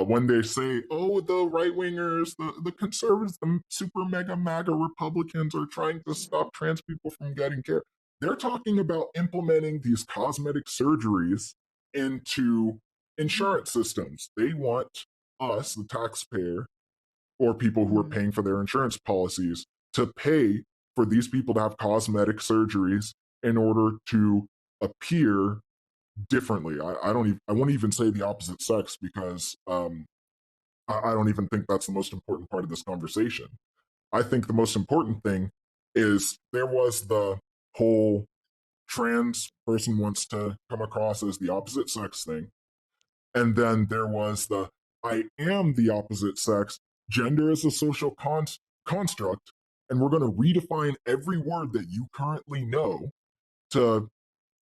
when they say, oh, the right wingers, the conservatives, the super mega MAGA Republicans are trying to stop trans people from getting care, they're talking about implementing these cosmetic surgeries into insurance systems. They want us, the taxpayer, or people who are Mhm. paying for their insurance policies, to pay for these people to have cosmetic surgeries in order to appear differently. I don't even, I won't even say the opposite sex because I don't even think that's the most important part of this conversation. I think the most important thing is there was the whole trans person wants to come across as the opposite sex thing. And then there was the I am the opposite sex. Gender is a social construct. And we're going to redefine every word that you currently know to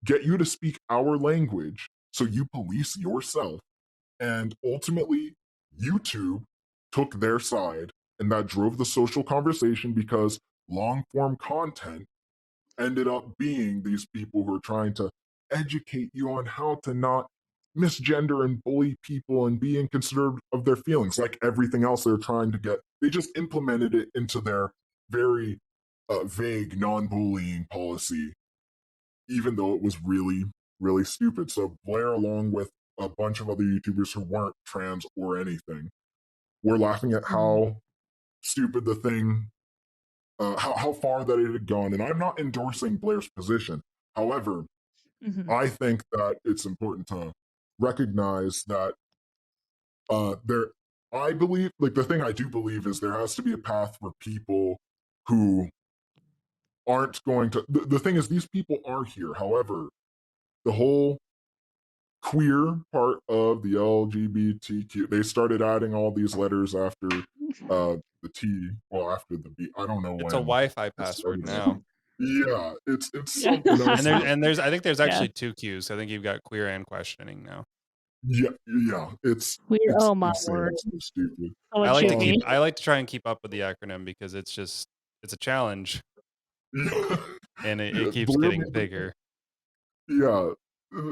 get you to speak our language so you police yourself. And ultimately, YouTube took their side, and that drove the social conversation because long form content ended up being these people who are trying to educate you on how to not misgender and bully people and be inconsiderate of their feelings. Like everything else they're trying to get, they just implemented it into their very vague non bullying policy, even though it was really, really stupid. So Blair, along with a bunch of other YouTubers who weren't trans or anything, were laughing at Mhm. how stupid the thing, how far that it had gone. And I'm not endorsing Blair's position. However, Mhm. I think that it's important to recognize that there, I believe, like the thing I do believe is there has to be a path for people who aren't going to. The thing is, these people are here. However, the whole queer part of the LGBTQ. They started adding all these letters after the T, well, after the B. I don't know It's a when Wi-Fi it password started. now. Yeah, it's Yeah. something else now. And there's I think there's Yeah. actually two Qs. I think you've got queer and questioning now. Yeah, yeah, Weird. it's Oh my insane. word. It's so stupid. So chewy. I like to try and keep up with the acronym because it's a challenge Yeah, and it yeah. keeps Blair getting made the bigger. yeah.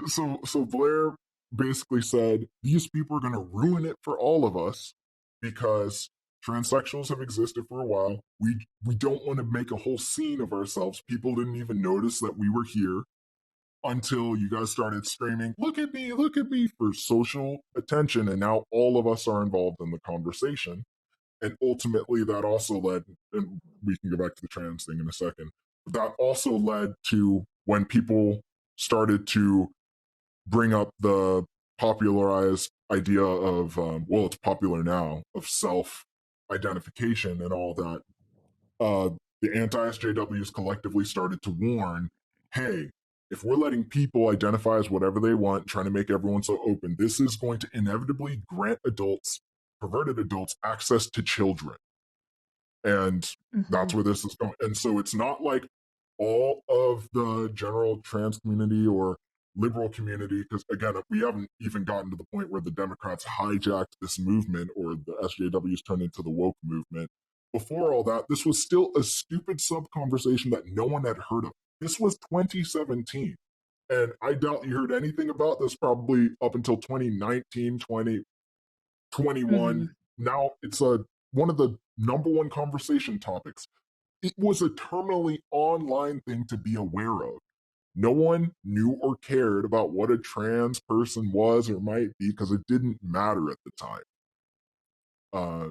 So Blair basically said these people are going to ruin it for all of us because transsexuals have existed for a while. We don't want to make a whole scene of ourselves. People didn't even notice that we were here until you guys started screaming, look at me" for social attention, and now all of us are involved in the conversation. And ultimately that also led, and we can go back to the trans thing in a second, that also led to when people started to bring up the popularized idea of well, it's popular now, of self identification and all that. uh the anti-SJWs collectively started to warn, hey, if we're letting people identify as whatever they want, trying to make everyone so open, this is going to inevitably grant adults, perverted adults, access to children. And that's Mhm. where this is going. And so it's not like all of the general trans community or liberal community, because again, we haven't even gotten to the point where the Democrats hijacked this movement or the SJWs turned into the woke movement. Before all that, this was still a stupid sub conversation that no one had heard of. This was 2017. And I doubt you heard anything about this probably up until 2019, 2021. Mhm. Now it's one of the number one conversation topics. It was a terminally online thing to be aware of. No one knew or cared about what a trans person was or might be because it didn't matter at the time. Uh,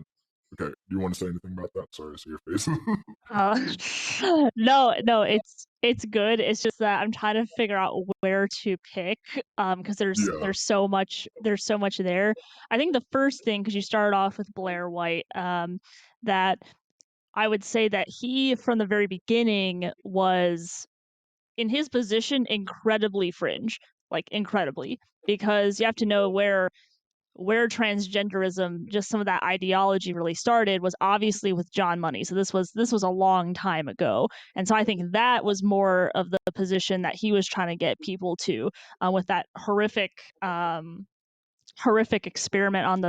okay, do you want to say anything about that? Sorry, I see your face. Uh, no, it's good. It's just that I'm trying to figure out where to pick, because Yeah, there's so much there. I think the first thing, because you started off with Blair White, that I would say that he, from the very beginning, was in his position incredibly fringe, like incredibly, because you have to know where transgenderism, just some of that ideology really started was obviously with John Money. So this was a long time ago. And so I think that was more of the position that he was trying to get people to, with that horrific experiment on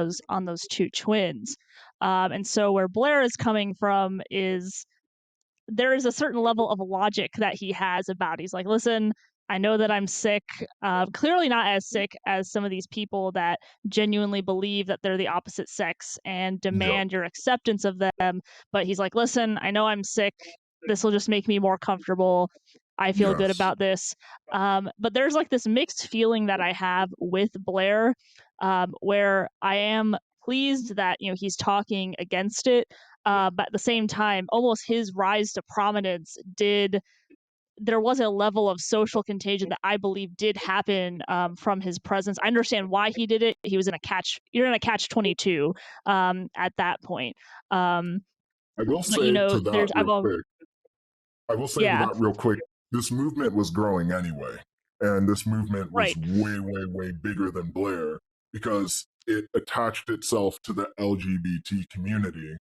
those two twins. And so where Blair is coming from is there is a certain level of logic that he has about it. He's like, listen, I know that I'm sick. Clearly not as sick as some of these people that genuinely believe that they're the opposite sex and yeah, demand your acceptance of them. But he's like, listen, I know I'm sick. This will just make me more comfortable. I feel good yes. about this. But there's like this mixed feeling that I have with Blair, where I am pleased that he's talking against it, but at the same time, almost his rise to prominence did. There was a level of social contagion that I believe did happen, from his presence. I understand why he did it. He was in a catch. You're in a catch 22, at that point. Um, I will but say to that there's I've real all quick. I will say to yeah, that real quick. This movement was growing anyway, and this movement was right, way, way, way bigger than Blair because it attached itself to the LGBT community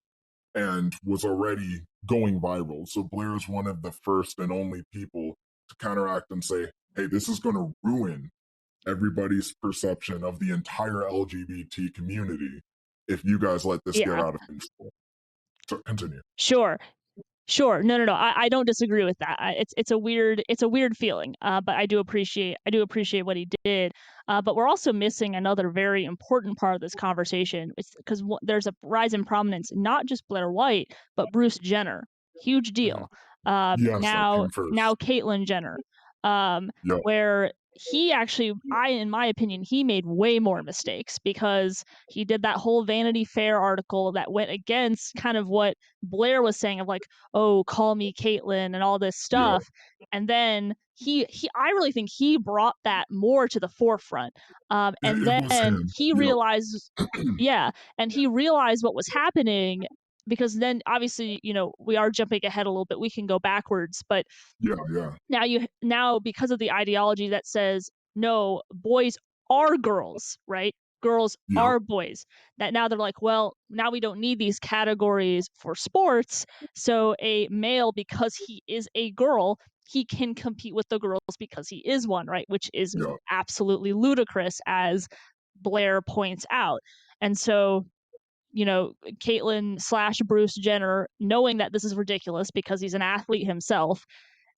and was already going viral. So Blair is one of the first and only people to counteract and say, hey, this is going to ruin everybody's perception of the entire LGBT community if you guys let this get yeah, out of control. So continue. sure. Sure. No. I don't disagree with that. It's a weird feeling. But I do appreciate what he did. But we're also missing another very important part of this conversation. It's because there's a rise in prominence, not just Blair White, but Bruce Jenner. Huge Hmm. deal. Yes, that Now came first. Caitlyn Jenner, um, Yep. where he actually, in my opinion, he made way more mistakes because he did that whole Vanity Fair article that went against kind of what Blair was saying of like, oh, call me Caitlyn and all this Yep. stuff. And then he I really think he brought that more to the forefront. And It was then him. he Yep. realized, yeah, and he realized what was happening, because then obviously, we are jumping ahead a little bit. We can go backwards, but Yeah, yeah, now because of the ideology that says no, boys are girls, right? Girls yep, are boys. That now they're like, well, now we don't need these categories for sports. So a male, because he is a girl, he can compete with the girls because he is one, right? Which is yep. absolutely ludicrous, as Blair points out. And so, Caitlyn slash Bruce Jenner, knowing that this is ridiculous because he's an athlete himself,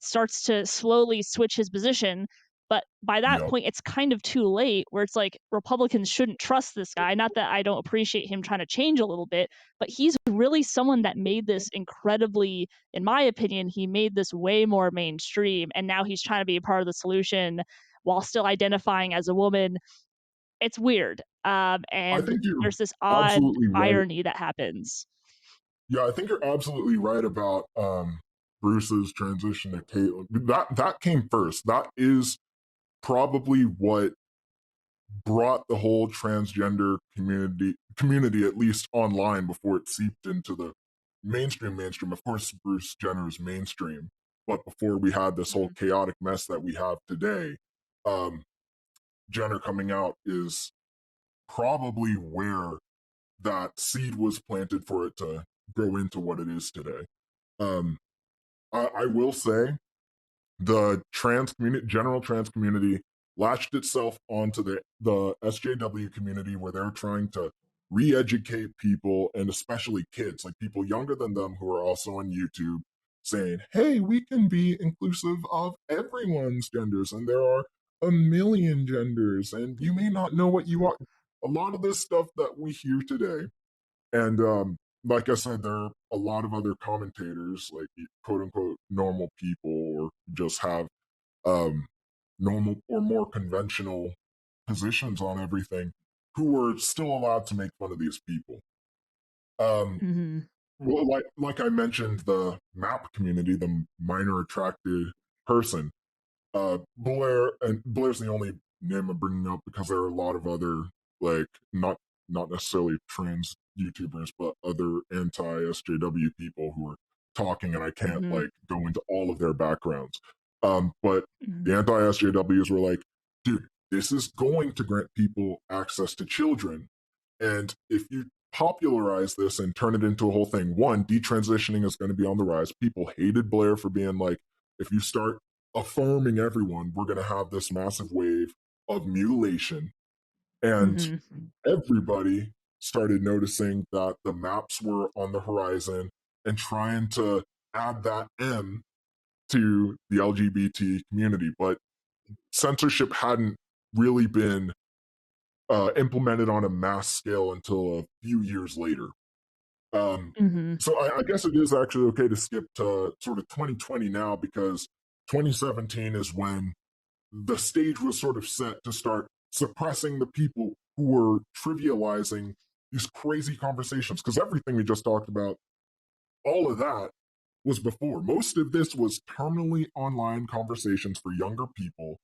starts to slowly switch his position. But by that Yep. point, it's kind of too late, where it's like Republicans shouldn't trust this guy. Not that I don't appreciate him trying to change a little bit, but he's really someone that made this incredibly, in my opinion, he made this way more mainstream. And now he's trying to be a part of the solution while still identifying as a woman. It's weird. I And think you're there's this odd absolutely right. irony that happens. Yeah, I think you're absolutely right about Bruce's transition to Caitlyn. That came first. That is probably what brought the whole transgender community at least online before it seeped into the mainstream. Of course, Bruce Jenner is mainstream. but before we had this whole chaotic mess that we have today, um, gender coming out is probably where that seed was planted for it to grow into what it is today. Um, I will say the trans community, general trans community, latched itself onto the SJW community where they're trying to re-educate people and especially kids, like people younger than them who are also on YouTube, saying, "Hey, we can be inclusive of everyone's genders, and there are a million genders, and you may not know what you are." A lot of this stuff that we hear today, and like I said, there are a lot of other commentators, like quote unquote normal people, or just have um, normal or more conventional positions on everything, who were still allowed to make fun of these people. Um, Mhm. well, like I mentioned, the MAP community, the minor attracted person, Blair, and Blair's the only name I'm bringing up because there are a lot of other, like, not necessarily trans YouTubers, but other anti SJW people who are talking, and I can't Mhm. like go into all of their backgrounds. But Mhm. the anti SJWs were like, dude, this is going to grant people access to children, and if you popularize this and turn it into a whole thing, one, detransitioning is going to be on the rise. People hated Blair for being like, if you start affirming everyone, we're going to have this massive wave of mutilation. And Mhm. everybody started noticing that the maps were on the horizon and trying to add that M to the LGBT community. But censorship hadn't really been implemented on a mass scale until a few years later. Um, Mhm. so I guess it is actually okay to skip to sort of 2020 now, because 2017 is when the stage was sort of set to start suppressing the people who were trivializing these crazy conversations. Because everything we just talked about, all of that was before. Most of this was terminally online conversations for younger people.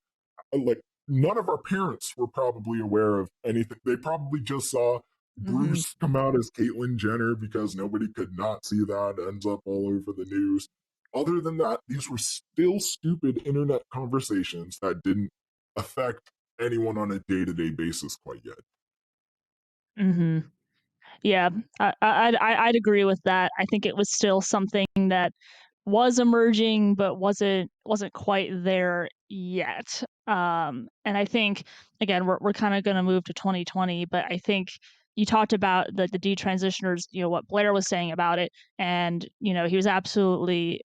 Like, none of our parents were probably aware of anything. They probably just saw Mhm. Bruce come out as Caitlyn Jenner because nobody could not see that. It ends up all over the news. Other than that, these were still stupid internet conversations that didn't affect anyone on a day-to-day basis quite yet. Mhm. Yeah, I'd agree with that. I think it was still something that was emerging, but wasn't quite there yet. And I think again, we're kind of going to move to 2020, but I think you talked about the detransitioners, what Blair was saying about it, and he was absolutely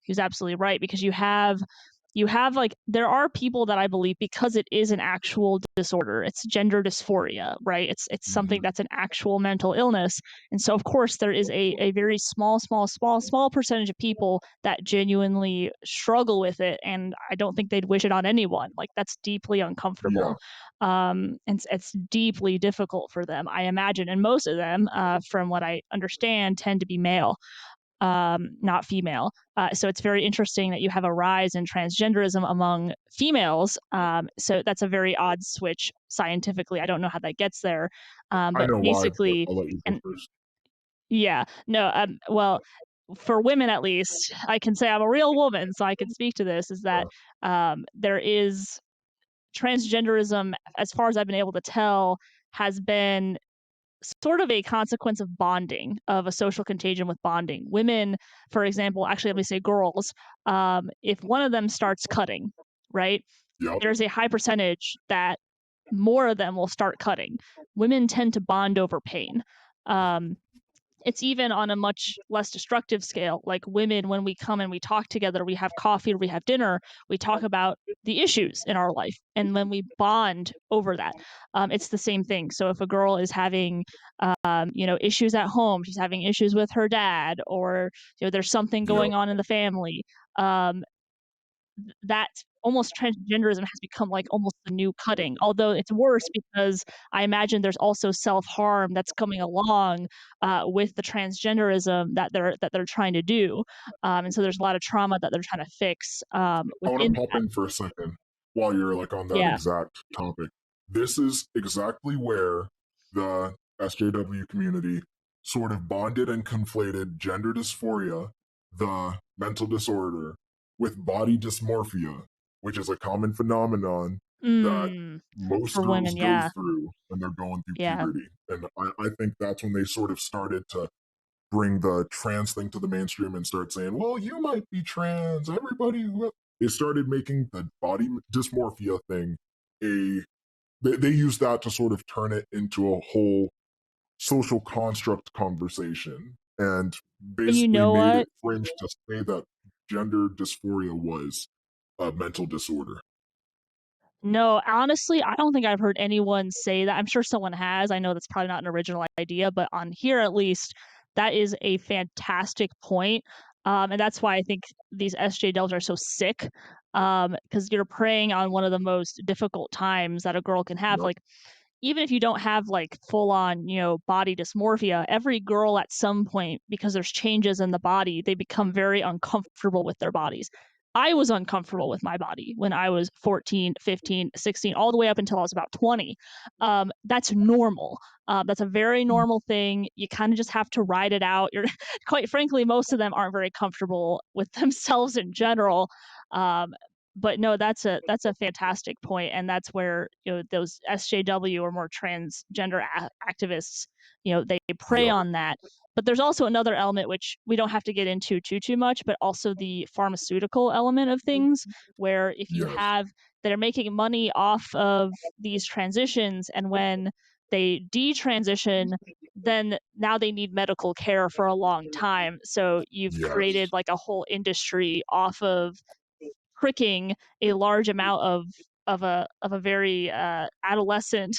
right, because you have like there are people that I believe, because it is an actual disorder, it's gender dysphoria, right? It's something Mhm. that's an actual mental illness. And so of course there is a very small percentage of people that genuinely struggle with it, and I don't think they'd wish it on anyone. Like, that's deeply Yeah, uncomfortable. And it's deeply difficult for them, I imagine. And most of them, from what I understand, tend to be male, not female. So it's very interesting that you have a rise in transgenderism among females. So that's a very odd switch scientifically. I don't know how that gets there. I But know why, but basically, I'll let you go and first. yeah, no, well, for women at least, I can say I'm a real woman, so I can speak to this, is that Yeah, there is transgenderism, as far as I've been able to tell, has been sort of a consequence of bonding, of a social contagion with bonding. Women, for example, actually, let me say girls, if one of them starts cutting, right, yep, there's a high percentage that more of them will start cutting. Women tend to bond over pain. Um, it's even on a much less destructive scale. Like, women, when we come and we talk together, we have coffee or we have dinner, we talk about the issues in our life, and then we bond over that. It's the same thing. So if a girl is having, issues at home, she's having issues with her dad, or there's something yep. going on in the family. Um, that almost transgenderism has become like almost the new cutting. Although it's worse, because I imagine there's also self-harm that's coming along with the transgenderism that they're trying to do. And so there's a lot of trauma that they're trying to fix I want to within pop that. in for a second while you're like on that Yeah. exact topic. This is exactly where the SJW community sort of bonded and conflated gender dysphoria, the mental disorder, with body dysmorphia, which is a common phenomenon that Mm, most for girls women, go yeah. through when they're going through Yeah. puberty. And I think that's when they sort of started to bring the trans thing to the mainstream and start saying, well, you might be trans. Everybody who they started making the body dysmorphia thing a they use that to sort of turn it into a whole social construct conversation and And you basically know made it what? fringe to say that gender dysphoria was a mental disorder. No, honestly, I don't think I've heard anyone say that. I'm sure someone has. I know that's probably not an original idea, but on here at least, that is a fantastic point. And that's why I think these SJWs are so sick. Because you're preying on one of the most difficult times that a girl can have. Yep. Like, even if you don't have like full on, body dysmorphia, every girl at some point, because there's changes in the body, they become very uncomfortable with their bodies. I was uncomfortable with my body when I was 14, 15, 16, all the way up until I was about 20. That's normal. That's a very normal thing. You kind of just have to ride it out. You're quite frankly, most of them aren't very comfortable with themselves in general. Um, but no, that's a fantastic point, and that's where those SJW or more transgender activists, they prey Yep. on that. But there's also another element which we don't have to get into too much, but also the pharmaceutical element of things, where if you Yes. have that are making money off of these transitions, and when they detransition, then now they need medical care for a long time. So you've created Yes. like a whole industry off of pricking a large amount of a very adolescent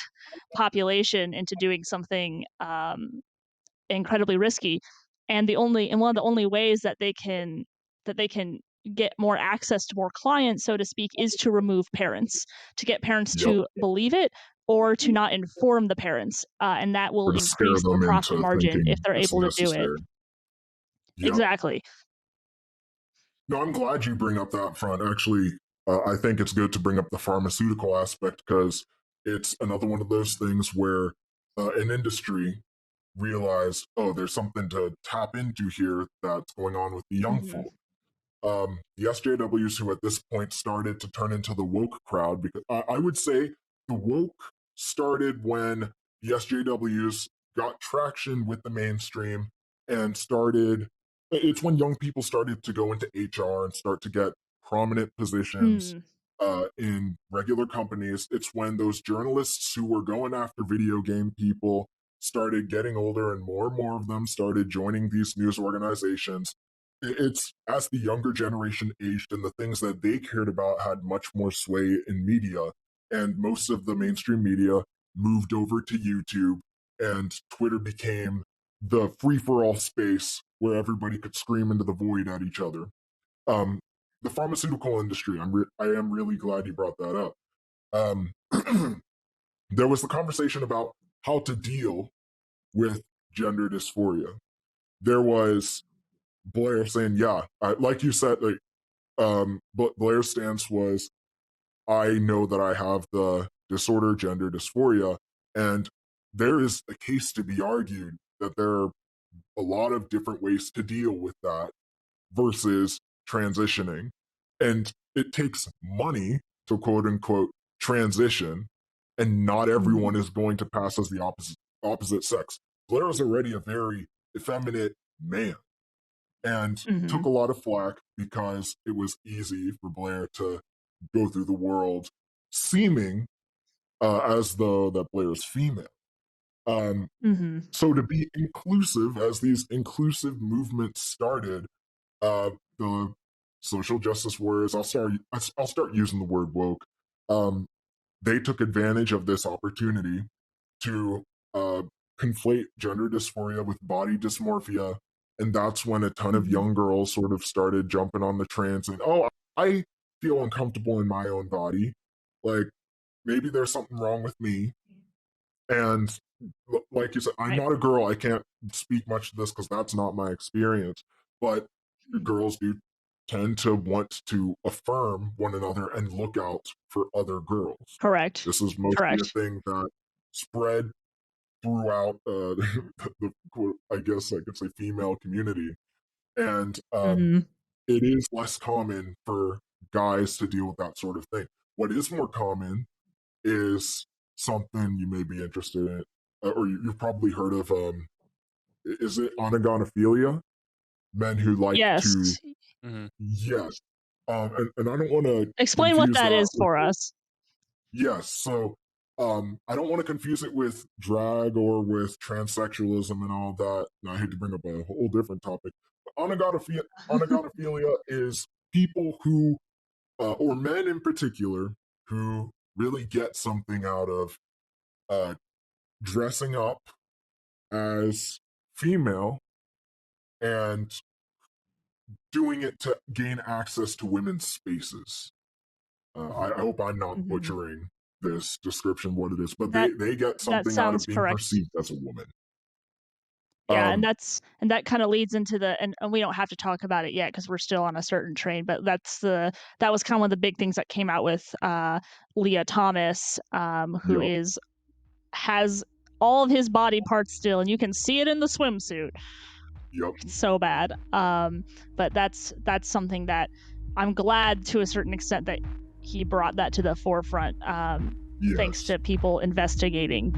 population into doing something incredibly risky. And one of the only ways that they can get more access to more clients, so to speak, is to remove parents, to get parents Yep. to believe it or to not inform the parents, and that will Or to scare increase the them profit into margin if thinking they're it's able to do it. necessary. Yep. Exactly. No, I'm glad you bring up that front. Actually, I think it's good to bring up the pharmaceutical aspect because it's another one of those things where an industry realized, oh, there's something to tap into here that's going on with the young Hmm. folk. The SJWs who at this point started to turn into the woke crowd, because I would say the woke started when the SJWs got traction with the mainstream and started. It's when young people started to go into HR and start to get prominent positions Mm. in regular companies. It's when those journalists who were going after video game people started getting older and more of them started joining these news organizations. It's as the younger generation aged and the things that they cared about had much more sway in media, and most of the mainstream media moved over to YouTube, and Twitter became the free for all space where everybody could scream into the void at each other. Um, the pharmaceutical industry, I am really glad you brought that up. Um, there was the conversation about how to deal with gender dysphoria. There was Blair saying, "Yeah, like you said, like but Blair's stance was, I know that I have the disorder gender dysphoria, and there is a case to be argued that there are a lot of different ways to deal with that versus transitioning. And it takes money to quote unquote transition, and not everyone Mhm. is going to pass as the opposite sex. Blair is already a very effeminate man and took Mhm. a lot of flack because it was easy for Blair to go through the world seeming as though that Blair is female. Um, Mhm. so to be inclusive, as these inclusive movements started, the social justice warriors, I'll start using the word woke. Um, they took advantage of this opportunity to uh, conflate gender dysphoria with body dysmorphia. And that's when a ton of Mhm. young girls sort of started jumping on the train saying, oh, I feel uncomfortable in my own body. Like maybe there's something wrong with me. And like you said, I'm Right. not a girl. I can't speak much to this because that's not my experience. But Mm. girls do tend to want to affirm one another and look out for other girls. Correct. This is mostly a Correct. thing that spread throughout the quote, I guess I could say female community. And Mhm. it is less common for guys to deal with that sort of thing. What is more common is something you may be interested in, or you've probably heard of. Is it onogonophilia? Men who like Yes. to, Mhm. yes, and I don't want to Explain what confuse that that is with for us. yes. So, I don't want to confuse it with drag or with transsexualism and all that. And I hate to bring up a whole different topic. But onogonophilia is people who, or men in particular, who really get something out of uh, dressing up as female and doing it to gain access to women's spaces. I hope I'm not Mhm. butchering this description what it is, but That they get that something out of sounds being correct. perceived as a woman. Yeah, Um, and that kinda leads into the and we don't have to talk about it yet because 'cause we're still on a certain train, but that was kinda one of the big things that came out with, Leah Thomas, who yep, is has all of his body parts still, and you can see it in the swimsuit. yep, It's so bad. But that's something that I'm glad to a certain extent that he brought that to the forefront, thanks yes, to people investigating.